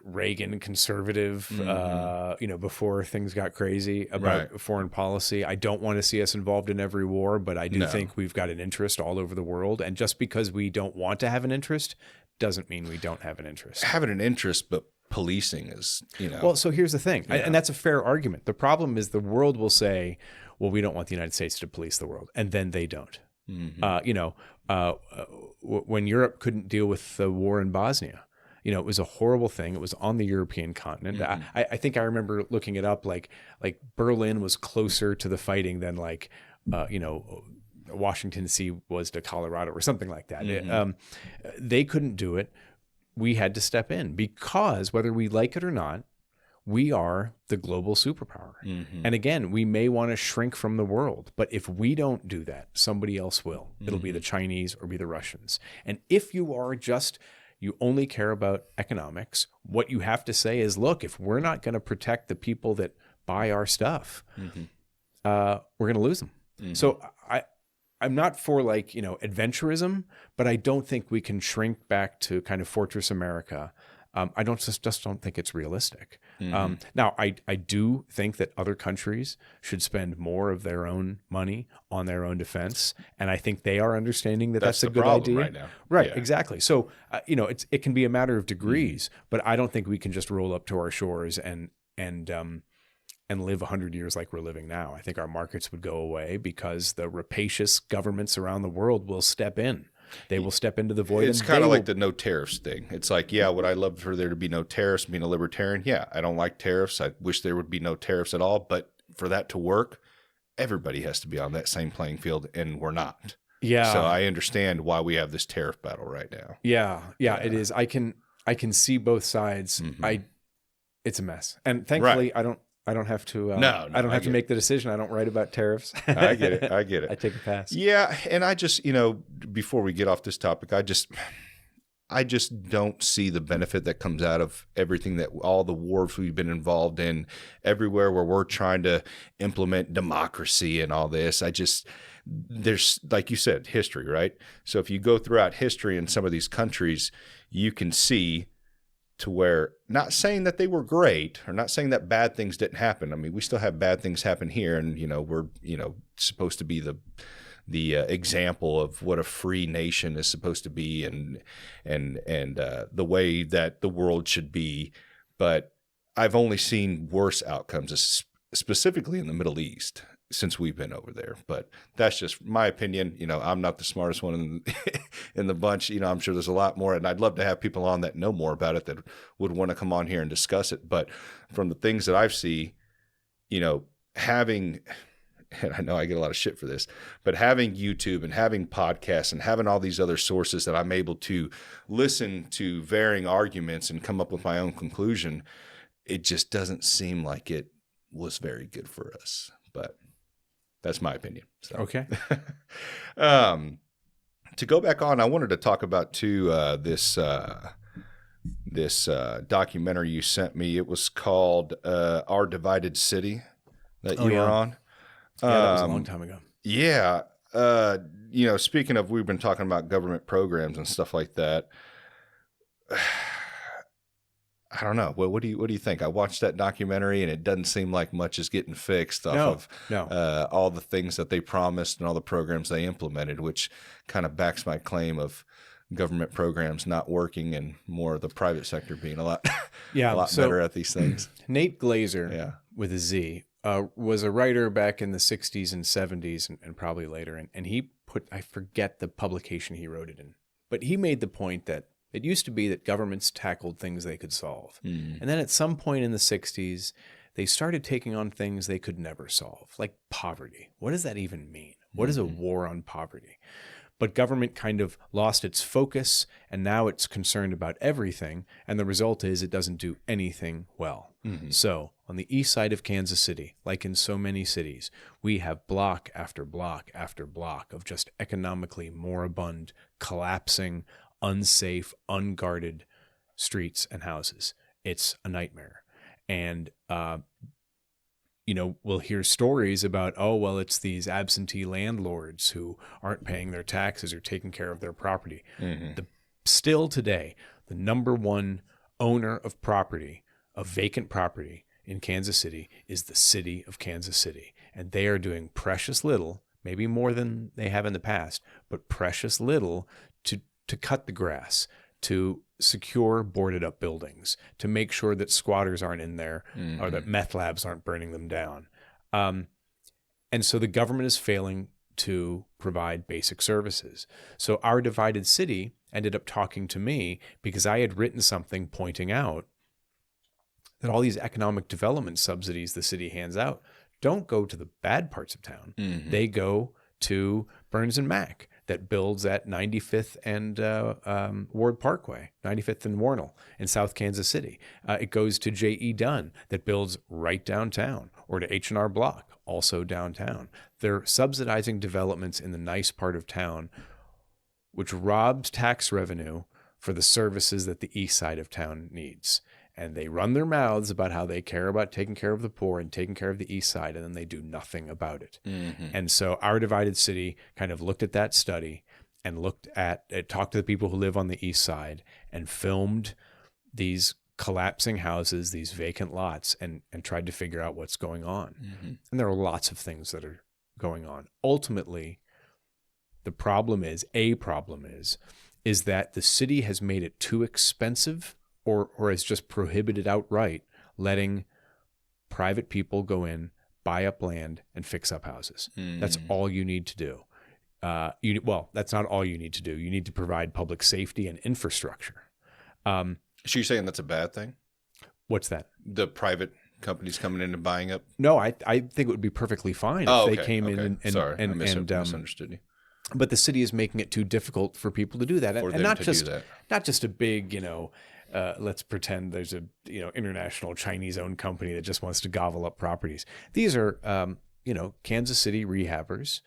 Reagan conservative, you know, before things got crazy about foreign policy. I don't want to see us involved in every war, but I do think we've got an interest all over the world. And just because we don't want to have an interest doesn't mean we don't have an interest. Having an interest, but policing is, you know. Well, so here's the thing, and that's a fair argument. The problem is the world will say, well, we don't want the United States to police the world, and then they don't. You know, when Europe couldn't deal with the war in Bosnia, you know, it was a horrible thing. It was on the European continent. I think I remember looking it up, like Berlin was closer to the fighting than like, you know, Washington D.C. was to Colorado or something like that. They couldn't do it. We had to step in because whether we like it or not, we are the global superpower. And again, we may want to shrink from the world, but if we don't do that, somebody else will. It'll be the Chinese or be the Russians. And if you only care about economics, what you have to say is, look, if we're not going to protect the people that buy our stuff, we're going to lose them. So I'm not for, like, you know, adventurism, but I don't think we can shrink back to kind of Fortress America. I just don't think it's realistic. Now, I do think that other countries should spend more of their own money on their own defense, and I think they are understanding that that's a good idea right now. Right, exactly. So, you know, it can be a matter of degrees, but I don't think we can just roll up to our shores and live 100 years like we're living now. I think our markets would go away because the rapacious governments around the world will step in. They will step into the void. It's kind of like the no tariffs thing. It's like, yeah, would I love for there to be no tariffs being a libertarian? Yeah, I don't like tariffs. I wish there would be no tariffs at all. But for that to work, everybody has to be on that same playing field, and we're not. Yeah. So I understand why we have this tariff battle right now. Yeah, it is. I can see both sides. It's a mess. And thankfully, I don't have to. I don't have to make the decision. I don't write about tariffs. I get it. I take a pass. Yeah, and I just, you know, before we get off this topic, I just don't see the benefit that comes out of everything all the wars we've been involved in, everywhere where we're trying to implement democracy and all this. There's, like you said, history, right? So if you go throughout history in some of these countries, you can see to where, not saying that they were great or not saying that bad things didn't happen. I mean, we still have bad things happen here, and, you know, we're, you know, supposed to be the example of what a free nation is supposed to be and the way that the world should be. But I've only seen worse outcomes, specifically in the Middle East, since we've been over there. But that's just my opinion. You know, I'm not the smartest one in the bunch. You know, I'm sure there's a lot more, and I'd love to have people on that know more about it, that would want to come on here and discuss it. But from the things that I've seen, you know, and I know I get a lot of shit for this, but having YouTube and having podcasts and having all these other sources that I'm able to listen to varying arguments and come up with my own conclusion, it just doesn't seem like it was very good for us. But that's my opinion. So. Okay. To go back on, I wanted to talk about too this documentary you sent me. It was called Our Divided City that you were on. Yeah, that was a long time ago. Yeah. Speaking of, we've been talking about government programs and stuff like that. I don't know. What do you think? I watched that documentary and it doesn't seem like much is getting fixed off of all the things that they promised and all the programs they implemented, which kind of backs my claim of government programs not working and more of the private sector being a lot better at these things. Nate Glazer, with a Z, was a writer back in the 60s and 70s and probably later. And he I forget the publication he wrote it in, but he made the point that it used to be that governments tackled things they could solve. And then at some point in the 60s, they started taking on things they could never solve, like poverty. What does that even mean? What is a war on poverty? But government kind of lost its focus, and now it's concerned about everything, and the result is it doesn't do anything well. So on the east side of Kansas City, like in so many cities, we have block after block after block of just economically moribund, collapsing, unsafe, unguarded streets and houses. It's a nightmare. And, we'll hear stories about, it's these absentee landlords who aren't paying their taxes or taking care of their property. Still today, the number one owner of property, of vacant property in Kansas City, is the city of Kansas City. And they are doing precious little, maybe more than they have in the past, but precious little to cut the grass, to secure boarded up buildings, to make sure that squatters aren't in there or that meth labs aren't burning them down. And so the government is failing to provide basic services. So Our Divided City ended up talking to me because I had written something pointing out that all these economic development subsidies the city hands out don't go to the bad parts of town. They go to Burns and Mac, that builds at 95th and Ward Parkway, 95th and Warnell in South Kansas City. It goes to J.E. Dunn, that builds right downtown, or to H&R Block, also downtown. They're subsidizing developments in the nice part of town, which robs tax revenue for the services that the east side of town needs. And they run their mouths about how they care about taking care of the poor and taking care of the east side, and then they do nothing about it. And so Our Divided City kind of looked at that study and talked to the people who live on the east side and filmed these collapsing houses, these vacant lots, and tried to figure out what's going on. And there are lots of things that are going on. Ultimately, the problem is that the city has made it too expensive or has just prohibited outright letting private people go in, buy up land, and fix up houses. That's all you need to do. That's not all you need to do. You need to provide public safety and infrastructure. So you're saying that's a bad thing? What's that? The private companies coming in and buying up? No, I think it would be perfectly fine if they came in and Sorry, I misunderstood you. But the city is making it too difficult for people to do that. For and them not to just do that. Not just a big, let's pretend there's a international Chinese-owned company that just wants to gobble up properties. These are Kansas City rehabbers,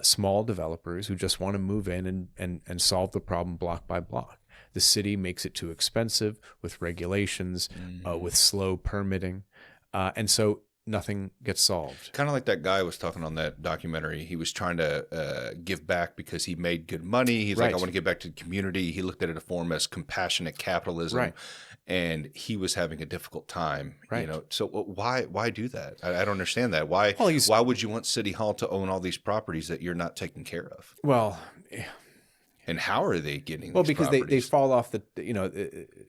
small developers who just want to move in and solve the problem block by block. The city makes it too expensive with regulations, with slow permitting, and so nothing gets solved. Kind of like that guy was talking on that documentary. He was trying to give back because he made good money. He's like, I want to give back to the community. He looked at it a form as compassionate capitalism, and he was having a difficult time. So why do that? I don't understand that. Why would you want City Hall to own all these properties that you're not taking care of? Well, and how are they getting? Well, these because properties? they fall off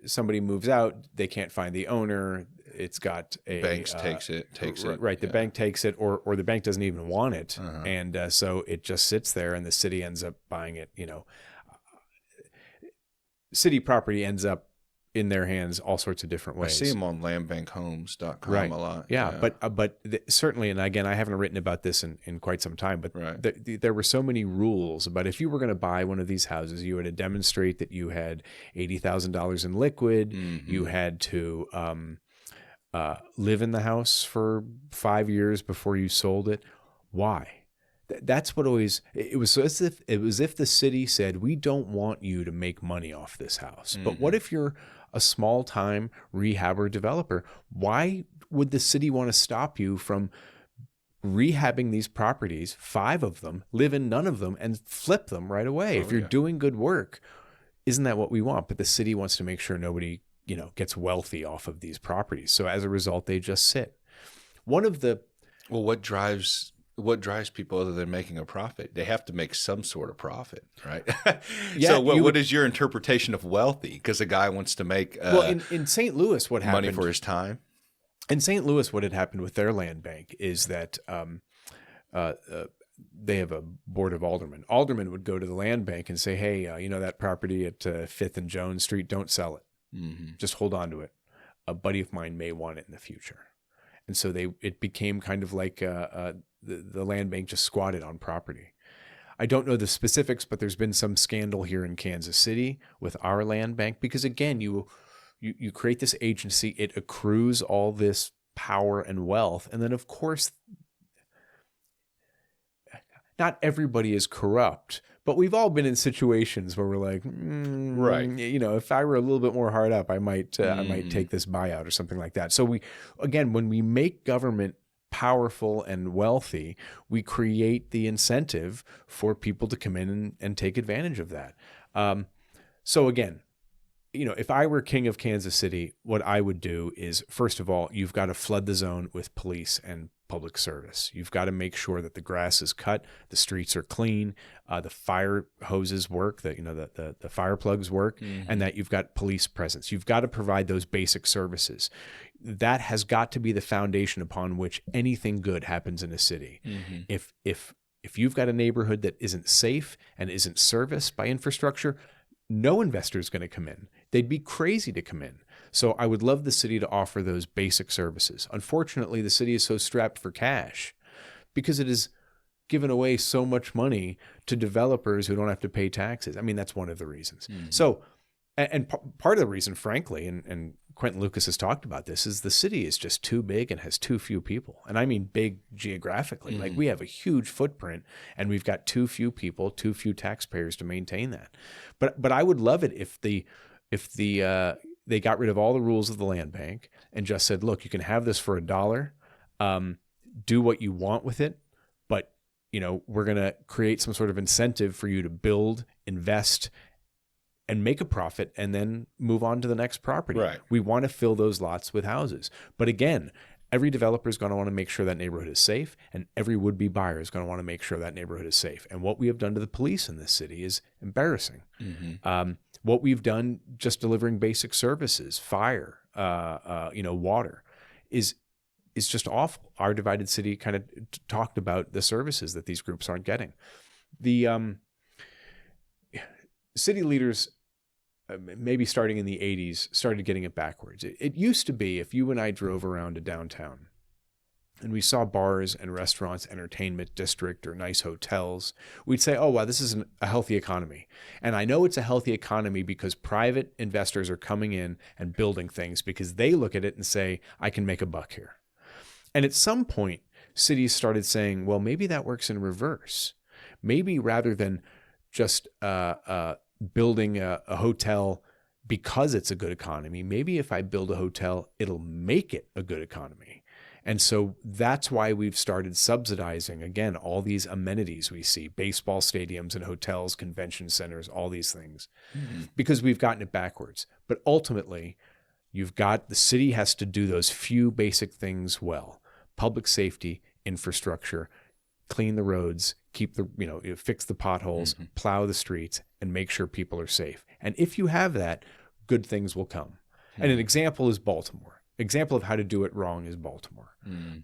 somebody moves out, they can't find the owner. It's got a banks takes it. Right. The bank takes it or the bank doesn't even want it. And so it just sits there and the city ends up buying it. City property ends up in their hands all sorts of different ways. I see them on landbankhomes.com a lot. Yeah. But certainly, and again, I haven't written about this in quite some time, but there were so many rules about if you were going to buy one of these houses, you had to demonstrate that you had $80,000 in liquid. You had to live in the house for 5 years before you sold it. Why? That's what always, it was as if the city said, we don't want you to make money off this house. But what if you're a small time rehabber developer? Why would the city want to stop you from rehabbing these properties, 5 of them, live in none of them, and flip them right away? If you're doing good work, isn't that what we want? But the city wants to make sure nobody, gets wealthy off of these properties. So as a result, they just sit. One of the what drives people other than making a profit? They have to make some sort of profit, right? Yeah. So what is your interpretation of wealthy? Because a guy wants to make in St. Louis, what happened? Money for his time. In St. Louis, what had happened with their land bank is that they have a board of aldermen. Aldermen would go to the land bank and say, hey, that property at 5th and Jones Street, don't sell it. Just hold on to it. A buddy of mine may want it in the future. And so it became kind of like the land bank just squatted on property. I don't know the specifics, but there's been some scandal here in Kansas City with our land bank because, again, you create this agency, it accrues all this power and wealth, and then, of course, not everybody is corrupt, but we've all been in situations where we're like, right, if I were a little bit more hard up, I might take this buyout or something like that. So when we make government powerful and wealthy, we create the incentive for people to come in and take advantage of that. So again, if I were king of Kansas City, what I would do is, first of all, you've got to flood the zone with police and public service. You've got to make sure that the grass is cut, the streets are clean, the fire hoses work, that the fire plugs work, and that you've got police presence. You've got to provide those basic services. That has got to be the foundation upon which anything good happens in a city. If you've got a neighborhood that isn't safe and isn't serviced by infrastructure, no investor is going to come in. They'd be crazy to come in. So I would love the city to offer those basic services. Unfortunately, the city is so strapped for cash because it has given away so much money to developers who don't have to pay taxes. I mean, that's one of the reasons. So, and part of the reason, frankly, and Quentin Lucas has talked about this, is the city is just too big and has too few people. And I mean big geographically. Like, we have a huge footprint and we've got too few people, too few taxpayers to maintain that. But I would love it if they got rid of all the rules of the land bank and just said, look, you can have this for $1, do what you want with it, but we're going to create some sort of incentive for you to build, invest, and make a profit, and then move on to the next property. Right. We want to fill those lots with houses. But again, every developer is going to want to make sure that neighborhood is safe, and every would-be buyer is going to want to make sure that neighborhood is safe. And what we have done to the police in this city is embarrassing. What we've done just delivering basic services, fire, water, is just awful. Our divided city kind of talked about the services that these groups aren't getting. The city leaders, maybe starting in the 80s, started getting it backwards. It used to be, if you and I drove around to downtown and we saw bars and restaurants, entertainment district, or nice hotels, we'd say, oh, wow, this is a healthy economy. And I know it's a healthy economy because private investors are coming in and building things because they look at it and say, I can make a buck here. And at some point, cities started saying, well, maybe that works in reverse. Maybe rather than just building a hotel because it's a good economy, maybe if I build a hotel, it'll make it a good economy. And so that's why we've started subsidizing, again, all these amenities we see, baseball stadiums and hotels, convention centers, all these things, because we've gotten it backwards. But ultimately, the city has to do those few basic things well: public safety, infrastructure, clean the roads, fix the potholes, plow the streets, and make sure people are safe. And if you have that, good things will come. And an example is Baltimore. Example of how to do it wrong is Baltimore.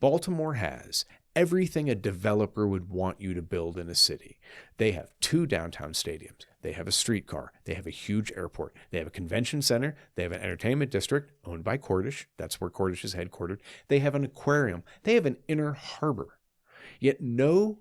Baltimore has everything a developer would want you to build in a city. They have 2 downtown stadiums. They have a streetcar. They have a huge airport. They have a convention center. They have an entertainment district owned by Cordish. That's where Cordish is headquartered. They have an aquarium. They have an inner harbor. Yet no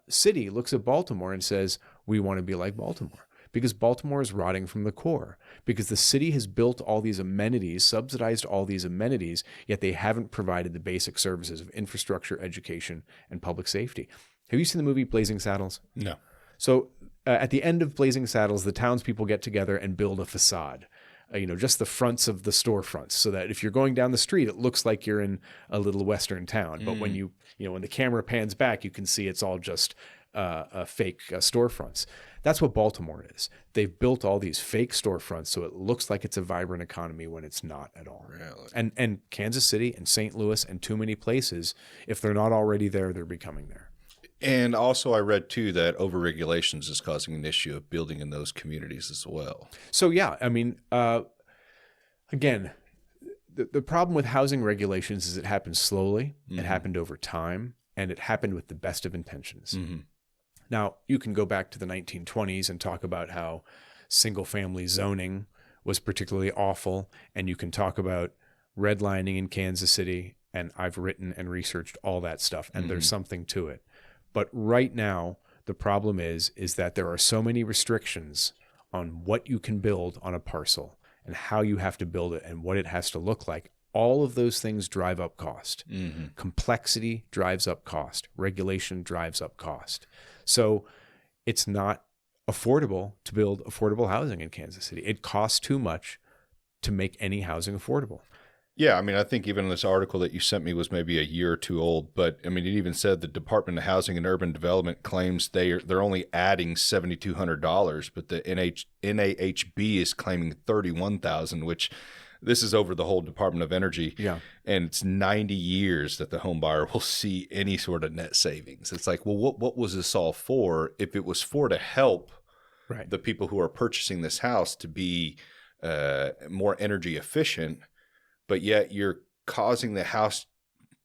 city looks at Baltimore and says, we want to be like Baltimore. Because Baltimore is rotting from the core. Because the city has built all these amenities, subsidized all these amenities, yet they haven't provided the basic services of infrastructure, education, and public safety. Have you seen the movie Blazing Saddles? No. So at the end of Blazing Saddles, the townspeople get together and build a facade, just the fronts of the storefronts, so that if you're going down the street, it looks like you're in a little Western town. But when when the camera pans back, you can see it's all just fake storefronts. That's what Baltimore is. They've built all these fake storefronts so it looks like it's a vibrant economy when it's not at all. Really? And Kansas City and St. Louis and too many places, if they're not already there, they're becoming there. And also I read, too, that overregulations is causing an issue of building in those communities as well. So, yeah, I mean, again, the problem with housing regulations is it happened slowly, it happened over time, and it happened with the best of intentions. Mm-hmm. Now, you can go back to the 1920s and talk about how single-family zoning was particularly awful, and you can talk about redlining in Kansas City, and I've written and researched all that stuff, and there's something to it. But right now, the problem is that there are so many restrictions on what you can build on a parcel and how you have to build it and what it has to look like. All of those things drive up cost. Complexity drives up cost. Regulation drives up cost. So it's not affordable to build affordable housing in Kansas City. It costs too much to make any housing affordable. Yeah, I mean, I think even this article that you sent me was maybe a year or two old, but I mean, it even said the Department of Housing and Urban Development claims they're only adding $7,200, but the NAHB is claiming $31,000, which this is over the whole Department of Energy. Yeah, and it's 90 years that the home buyer will see any sort of net savings. It's like, well, what was this all for? If it was for to help the people who are purchasing this house to be more energy efficient, but yet you're causing the house,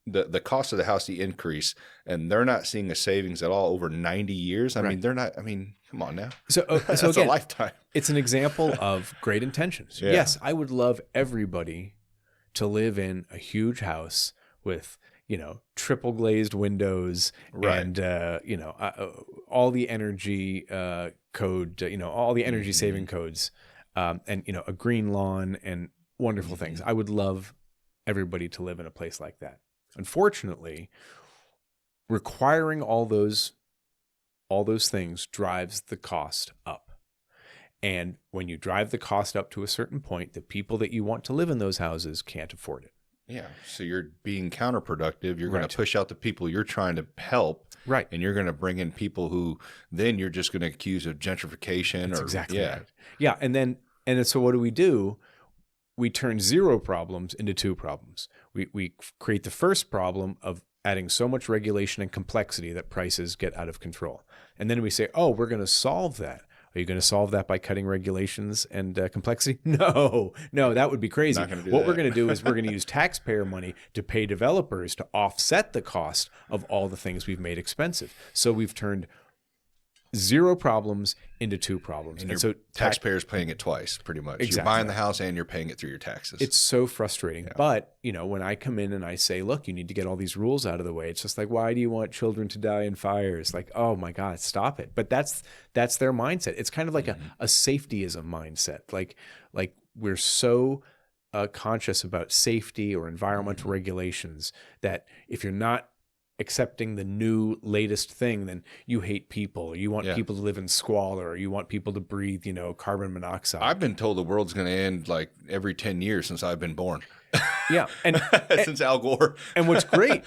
the cost of the house to increase, and they're not seeing a savings at all over 90 years. I mean, they're not, I mean, come on now. So That's again, a lifetime. It's an example of great intentions. Yeah. Yes, I would love everybody to live in a huge house with, triple glazed windows and, all the energy code, all the energy saving codes, and, a green lawn and wonderful things. I would love everybody to live in a place like that. Unfortunately, requiring all those things drives the cost up. And when you drive the cost up to a certain point, the people that you want to live in those houses can't afford it. Yeah. So you're being counterproductive. You're going to push out the people you're trying to help. Right. And you're going to bring in people who then you're just going to accuse of gentrification. That's exactly right. Yeah. And then so what do? We turn zero problems into two problems. We create the first problem of adding so much regulation and complexity that prices get out of control. And then we say, oh, we're going to solve that. Are you going to solve that by cutting regulations and complexity? No, that would be crazy. What we're going to do is we're going to use taxpayer money to pay developers to offset the cost of all the things we've made expensive. So we've turned zero problems into two problems. And so taxpayers paying it twice, pretty much. Exactly. You're buying the house and you're paying it through your taxes. It's so frustrating. Yeah. But, when I come in and I say, look, you need to get all these rules out of the way, it's just like, why do you want children to die in fires? Like, oh my God, stop it. But that's their mindset. It's kind of like a safetyism mindset. Like we're so conscious about safety or environmental regulations that if you're not accepting the new latest thing, then you hate people, or you want people to live in squalor, or you want people to breathe, carbon monoxide. I've been told the world's going to end like every 10 years since I've been born. Yeah. And since Al Gore. And what's great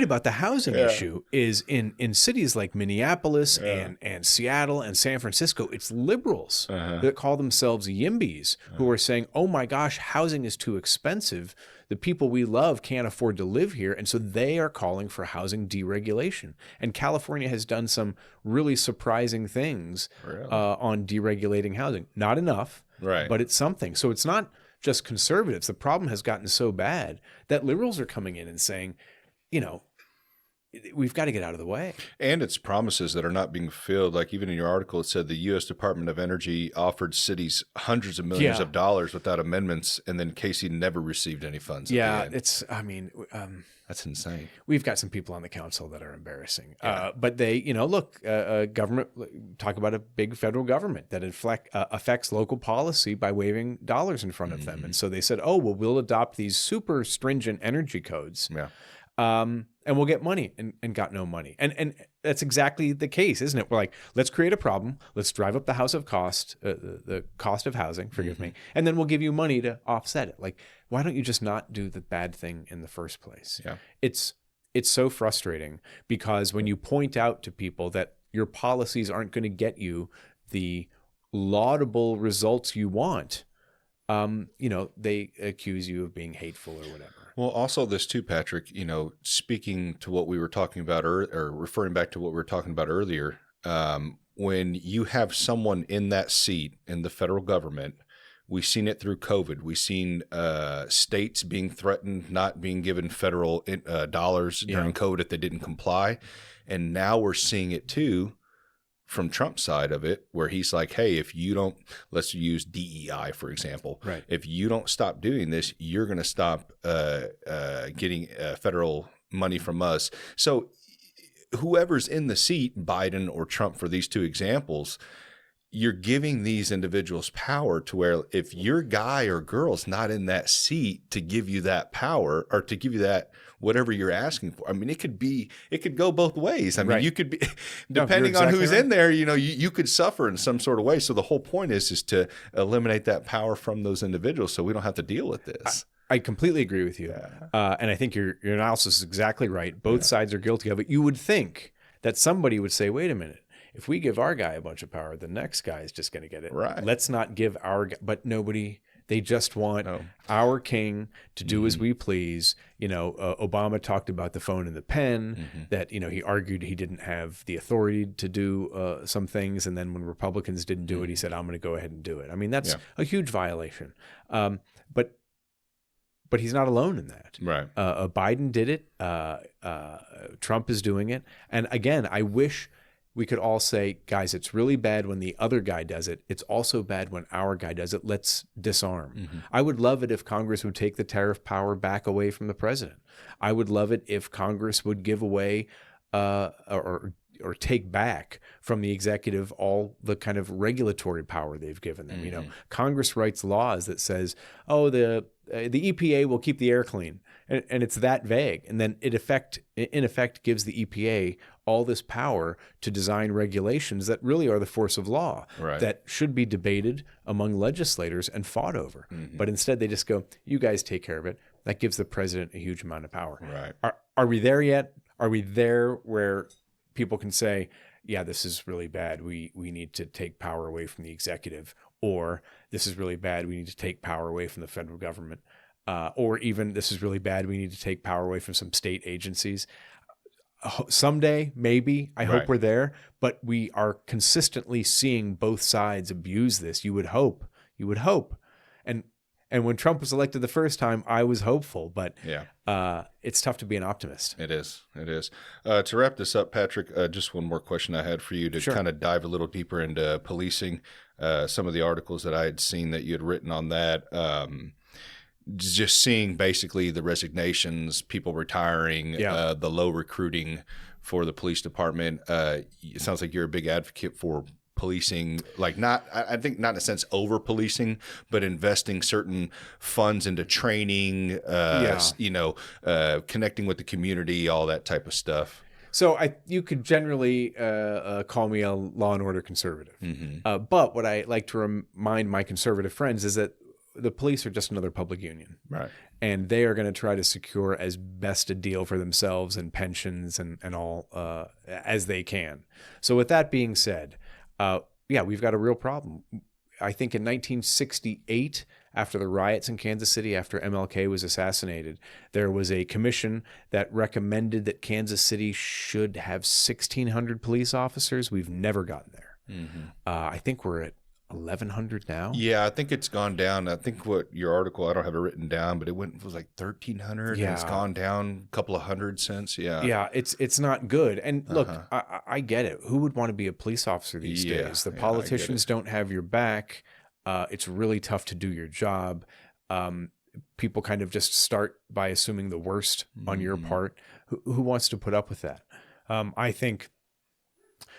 about the housing issue is in cities like Minneapolis and Seattle and San Francisco, it's liberals that call themselves YIMBYs who are saying, oh my gosh, housing is too expensive. The people we love can't afford to live here. And so they are calling for housing deregulation. And California has done some really surprising things on deregulating housing. Not enough, but it's something. So it's not just conservatives. The problem has gotten so bad that liberals are coming in and saying, we've got to get out of the way. And it's promises that are not being fulfilled. Like even in your article, it said the U.S. Department of Energy offered cities hundreds of millions of dollars without amendments, and then KC never received any funds. That's insane. We've got some people on the council that are embarrassing. But they, government, talk about a big federal government that affects local policy by waving dollars in front of them. And so they said, oh, well, we'll adopt these super stringent energy codes. Yeah. and we'll get money and got no money. And that's exactly the case, isn't it? We're like, let's create a problem. Let's drive up the the cost of housing, forgive me. And then we'll give you money to offset it. Like, why don't you just not do the bad thing in the first place? Yeah. It's so frustrating because when you point out to people that your policies aren't going to get you the laudable results you want, they accuse you of being hateful or whatever. Well, also this too, Patrick, speaking to what we were talking about or referring back to what we were talking about earlier, when you have someone in that seat in the federal government, we've seen it through COVID. We've seen states being threatened, not being given federal dollars during COVID if they didn't comply. And now we're seeing it too from Trump's side of it, where he's like, hey, if you don't, let's use DEI, for example. Right. If you don't stop doing this, you're going to stop getting federal money from us. So whoever's in the seat, Biden or Trump for these two examples, you're giving these individuals power to where if your guy or girl's not in that seat to give you that power or to give you that whatever you're asking for. I mean, it could go both ways. I mean, you could be, depending on who's in there, you could suffer in some sort of way. So the whole point is to eliminate that power from those individuals so we don't have to deal with this. I completely agree with you. And I think your analysis is exactly right. Both sides are guilty of it. You would think that somebody would say, wait a minute, if we give our guy a bunch of power, the next guy is just going to get it. Right. Let's not give our guy, but nobody, they just want our king to do as we please. Obama talked about the phone and the pen, that, he argued he didn't have the authority to do some things. And then when Republicans didn't do it, he said, I'm going to go ahead and do it. I mean, that's a huge violation. But he's not alone in that. Right. Biden did it. Trump is doing it. And again, I wish we could all say, guys, it's really bad when the other guy does it. It's also bad when our guy does it. Let's disarm. I would love it if Congress would take the tariff power back away from the president. I would love it if Congress would give away or take back from the executive all the kind of regulatory power they've given them. Congress writes laws that says, the EPA will keep the air clean. And it's that vague. And then in effect gives the EPA all this power to design regulations that really are the force of law that should be debated among legislators and fought over. But instead they just go, you guys take care of it. That gives the president a huge amount of power. Right. Are we there yet? Are we there where people can say, yeah, this is really bad. We need to take power away from the executive, or this is really bad. We need to take power away from the federal government, or even this is really bad. We need to take power away from some state agencies. Someday, maybe, I hope we're there, but we are consistently seeing both sides abuse this. You would hope. And when Trump was elected the first time, I was hopeful, but it's tough to be an optimist. It is. To wrap this up, Patrick, just one more question I had for you to kind of dive a little deeper into policing. Some of the articles that I had seen that you had written on that, just seeing basically the resignations, people retiring, the low recruiting for the police department. It sounds like you're a big advocate for policing, I think not in a sense over policing, but investing certain funds into training, connecting with the community, all that type of stuff. So you could generally call me a law and order conservative. But what I like to remind my conservative friends is that the police are just another public union. Right. And they are going to try to secure as best a deal for themselves and pensions and all as they can. So with that being said, we've got a real problem. I think in 1968, after the riots in Kansas City, after MLK was assassinated, there was a commission that recommended that Kansas City should have 1,600 police officers. We've never gotten there. I think we're at 1,100 now. Yeah, I think it's gone down. I think what your article, I don't have it written down, but it was like 1,300. Yeah. And it's gone down a couple of hundred since. Yeah, it's not good. And look, I get it. Who would want to be a police officer these days? The politicians don't have your back. It's really tough to do your job. People kind of just start by assuming the worst on your part. Who wants to put up with that? I think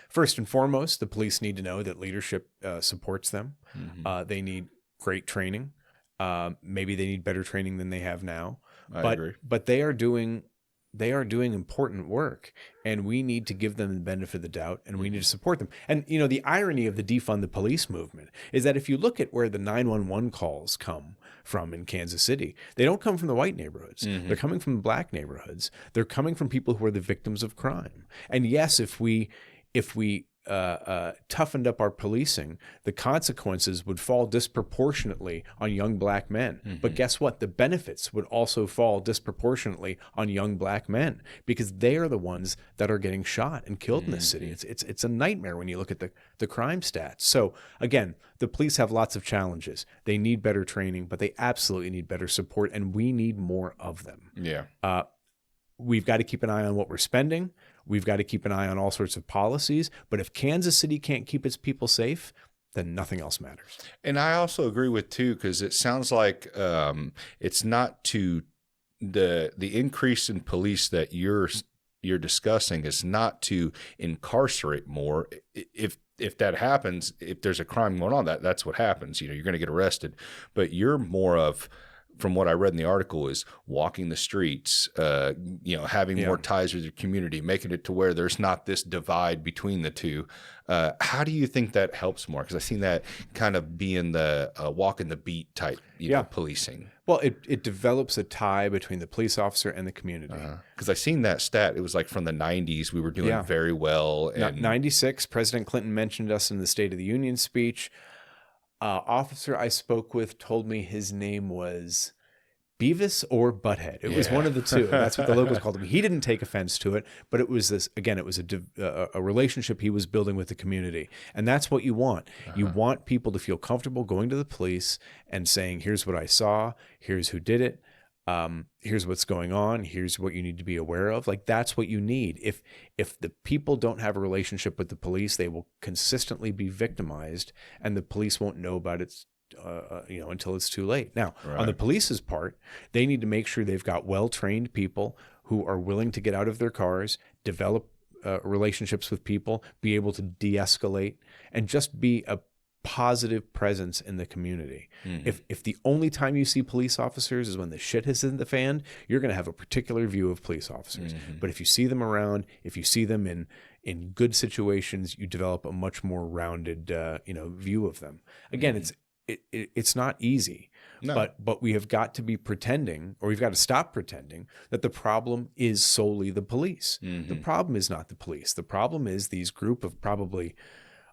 first and foremost, the police need to know that leadership supports them. They need great training. Maybe they need better training than they have now. I agree. But they are doing they are doing important work, and we need to give them the benefit of the doubt, and we need to support them. And, the irony of the defund the police movement is that if you look at where the 911 calls come from in Kansas City, they don't come from the white neighborhoods. They're coming from the black neighborhoods. They're coming from people who are the victims of crime. And yes, if we toughened up our policing, the consequences would fall disproportionately on young black men. But guess what? The benefits would also fall disproportionately on young black men, because they are the ones that are getting shot and killed in this city. It's a nightmare when you look at the crime stats. So again, the police have lots of challenges. They need better training, but they absolutely need better support, and we need more of them. Yeah. We've got to keep an eye on what we're spending. We've got to keep an eye on all sorts of policies. But if Kansas City can't keep its people safe, then nothing else matters. And I also agree with, too, because it sounds like it's not to the increase in police that you're discussing is not to incarcerate more. If that happens, if there's a crime going on, that's what happens. You're going to get arrested. But you're more of, from what I read in the article, is walking the streets, having more ties with your community, making it to where there's not this divide between the two. How do you think that helps more? Because I've seen that kind of being the walking the beat type, policing. Well, it develops a tie between the police officer and the community. Because I seen that stat. It was like from the 90s. We were doing very well. And 96, President Clinton mentioned us in the State of the Union speech. Officer I spoke with told me his name was Beavis or Butthead. It was one of the two. That's what the locals called him. He didn't take offense to it, but it was this, again, it was a relationship he was building with the community. And that's what you want. You want people to feel comfortable going to the police and saying, here's what I saw, here's who did it. Here's what's going on. Here's what you need to be aware of. Like, that's what you need. If the people don't have a relationship with the police, they will consistently be victimized, and the police won't know about it, until it's too late. Now, on the police's part, they need to make sure they've got well-trained people who are willing to get out of their cars, develop relationships with people, be able to de-escalate, and just be a positive presence in the community. If the only time you see police officers is when the shit has hit the fan, you're going to have a particular view of police officers. But if you see them around, if you see them in good situations, you develop a much more rounded view of them. Again, it's not easy. No. But we have got to be pretending, or we've got to stop pretending, that the problem is solely the police. The problem is not the police. The problem is these group of probably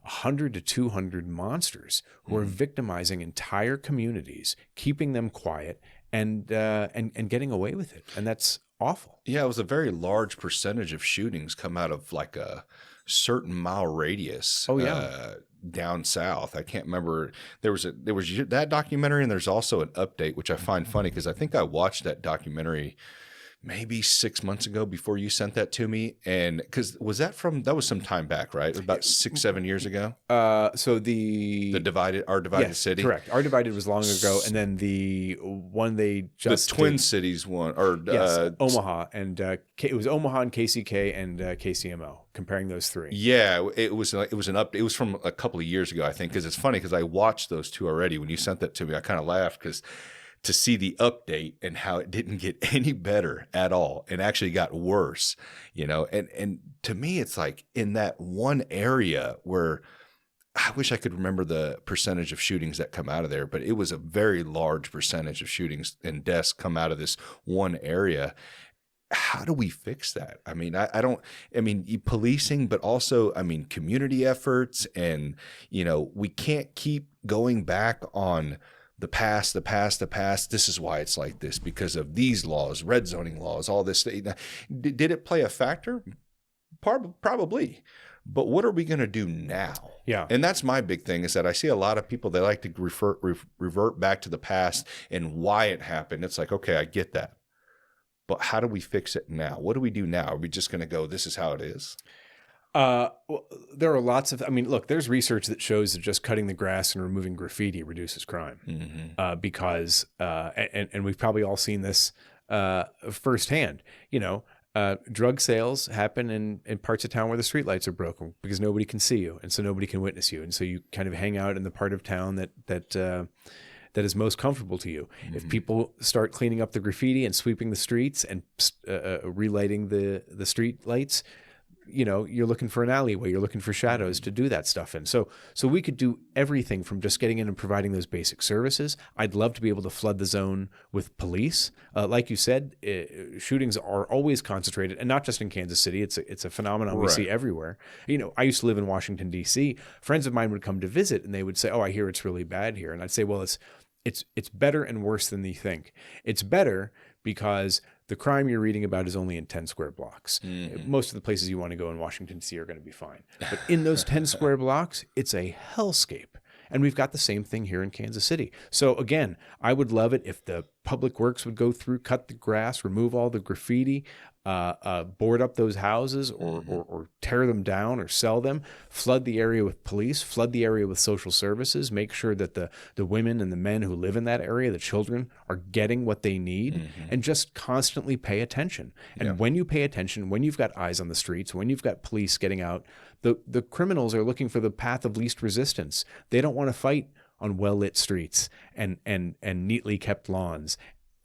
100 to 200 monsters who are victimizing entire communities, keeping them quiet, and getting away with it. And that's awful. Yeah, it was a very large percentage of shootings come out of like a certain mile radius. Down south. I can't remember. There was that documentary, and there's also an update, which I find funny because I think I watched that documentary maybe 6 months ago before you sent that to me. And because that was some time back, right? It was about 6-7 years ago. So Our Divided City. Correct. Our Divided was long ago. And then the one they just the Twin Cities one, or Omaha, and it was Omaha and KCK and KCMO, comparing those three. Yeah, it was an update. It was from a couple of years ago, I think, because it's funny because I watched those two already. When you sent that to me, I kind of laughed because to see the update and how it didn't get any better at all and actually got worse, and to me, it's like in that one area where I wish I could remember the percentage of shootings that come out of there, but it was a very large percentage of shootings and deaths come out of this one area. How do we fix that? I mean, policing, but also, community efforts, and, we can't keep going back on the past. This is why it's like this, because of these laws, red zoning laws, all this. Did it play a factor? Probably. But what are we going to do now? Yeah. And that's my big thing, is that I see a lot of people, they like to revert back to the past and why it happened. It's like, okay, I get that. But how do we fix it now? What do we do now? Are we just going to go, this is how it is? Well, there are lots of, look, there's research that shows that just cutting the grass and removing graffiti reduces crime. Because, and we've probably all seen this firsthand, drug sales happen in parts of town where the streetlights are broken because nobody can see you. And so nobody can witness you. And so you kind of hang out in the part of town that that is most comfortable to you. If people start cleaning up the graffiti and sweeping the streets and relighting the street lights, you're looking for an alleyway, you're looking for shadows to do that stuff in. So we could do everything from just getting in and providing those basic services. I'd love to be able to flood the zone with police. Like you said, shootings are always concentrated, and not just in Kansas City. It's a phenomenon we see everywhere. I used to live in Washington, D.C. Friends of mine would come to visit, and they would say, "Oh, I hear it's really bad here." And I'd say, "Well, it's better and worse than you think. It's better because the crime you're reading about is only in 10 square blocks. Most of the places you want to go in Washington, D.C. are going to be fine. But in those 10 square blocks, it's a hellscape. And we've got the same thing here in Kansas City. So again, I would love it if the public works would go through, cut the grass, remove all the graffiti, board up those houses or tear them down or sell them, flood the area with police, flood the area with social services, make sure that the women and the men who live in that area, the children, are getting what they need, and just constantly pay attention. And when you pay attention, when you've got eyes on the streets, when you've got police getting out, the criminals are looking for the path of least resistance. They don't want to fight on well-lit streets and neatly kept lawns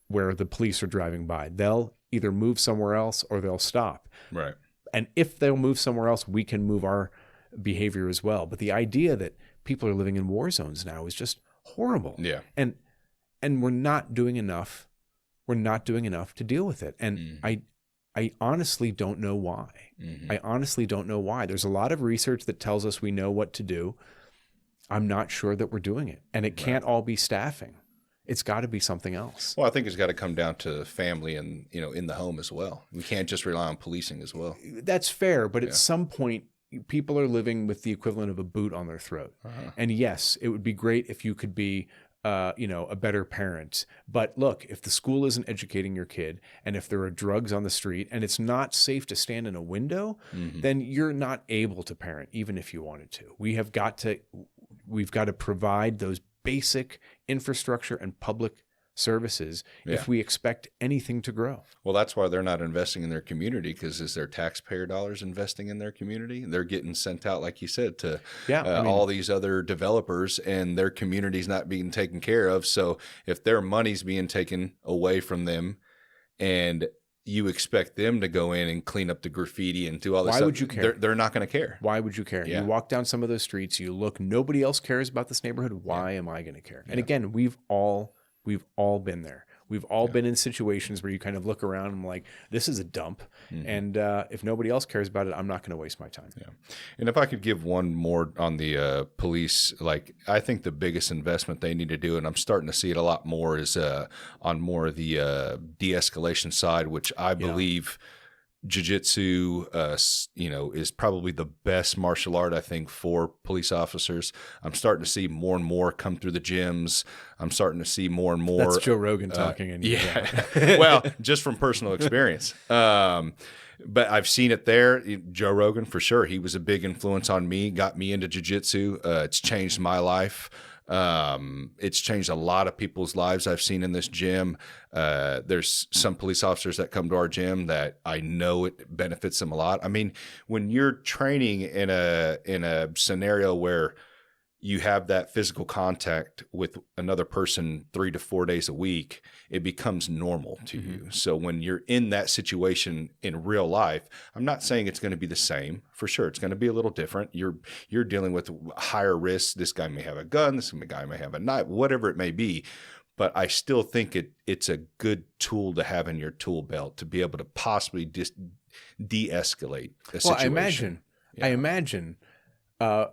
where the police are driving by. They'll either move somewhere else or they'll stop. Right. And if they'll move somewhere else, we can move our behavior as well. But the idea that people are living in war zones now is just horrible. Yeah. And we're not doing enough. We're not doing enough to deal with it. And I honestly don't know why. I honestly don't know why. There's a lot of research that tells us we know what to do. I'm not sure that we're doing it. And it can't all be staffing. It's got to be something else. Well, I think it's got to come down to family and, in the home as well. We can't just rely on policing as well. That's fair. But at some point, people are living with the equivalent of a boot on their throat. And yes, it would be great if you could be, a better parent. But look, if the school isn't educating your kid, and if there are drugs on the street, and it's not safe to stand in a window, then you're not able to parent, even if you wanted to. We've got to provide those basic infrastructure and public services if we expect anything to grow. Well, that's why they're not investing in their community, because is their taxpayer dollars investing in their community? They're getting sent out, like you said, to all these other developers, and their community's not being taken care of. So if their money's being taken away from them and you expect them to go in and clean up the graffiti and do all this stuff, would you care? They're not going to care. Why would you care? You walk down some of those streets, you look, nobody else cares about this neighborhood. Why am I going to care? And again, we've all been there. We've all been in situations where you kind of look around and I'm like, this is a dump. And if nobody else cares about it, I'm not going to waste my time. Yeah. And if I could give one more on the police, I think the biggest investment they need to do, and I'm starting to see it a lot more, is on more of the de-escalation side, which I believe jiu-jitsu, is probably the best martial art, I think, for police officers. I'm starting to see more and more come through the gyms. I'm starting to see more and more. That's Joe Rogan talking. Well, just from personal experience. But I've seen it there. Joe Rogan, for sure. He was a big influence on me, got me into jiu-jitsu. It's changed my life. It's changed a lot of people's lives I've seen in this gym. There's some police officers that come to our gym that I know it benefits them a lot. I mean, when you're training in a scenario where you have that physical contact with another person 3 to 4 days a week, it becomes normal to you. So when you're in that situation in real life, I'm not saying it's going to be the same. For sure, it's going to be a little different. You're dealing with higher risks. This guy may have a gun. This guy may have a knife, whatever it may be. But I still think it's a good tool to have in your tool belt to be able to possibly de-escalate a situation. I imagine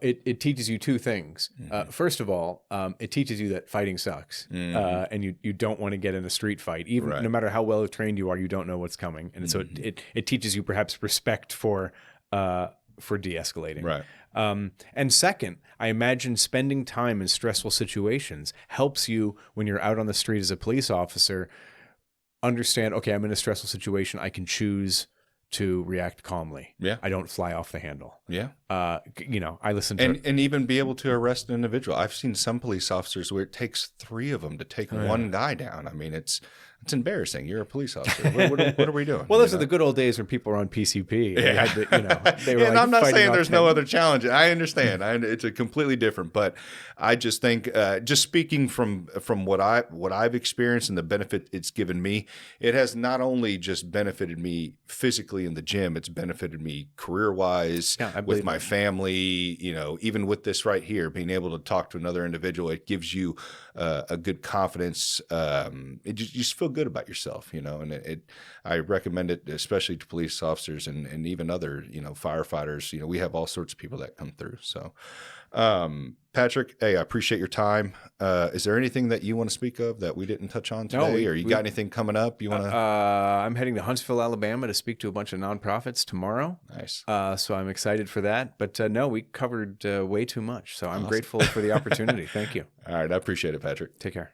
it teaches you two things. First of all, it teaches you that fighting sucks, and you don't want to get in a street fight. Even no matter how well trained you are, you don't know what's coming, and so it teaches you perhaps respect for de-escalating. Right. And second, I imagine spending time in stressful situations helps you when you're out on the street as a police officer understand, okay, I'm in a stressful situation. I can choose to react calmly. Yeah. I don't fly off the handle. Yeah. I listen to and even be able to arrest an individual. I've seen some police officers where it takes 3 of them to take one guy down. I mean, It's embarrassing. You're a police officer. What are we doing? Well, those are the good old days when people were on PCP. And Yeah. they were and I'm not saying there's no other. other challenge. I understand. It's a completely different, but I just think, just speaking from what I've experienced and the benefit it's given me, it has not only just benefited me physically in the gym, it's benefited me career-wise, with my family, even with this right here, being able to talk to another individual, it gives you a good confidence. You just feel good about yourself, and I recommend it, especially to police officers and even other, firefighters. We have all sorts of people that come through. So, Patrick, hey, I appreciate your time. Is there anything that you want to speak of that we didn't touch on today, or you got anything coming up you want to? I'm heading to Huntsville, Alabama to speak to a bunch of nonprofits tomorrow. Nice. So I'm excited for that. But no, we covered way too much. So I'm grateful for the opportunity. Thank you. All right. I appreciate it, Patrick. Take care.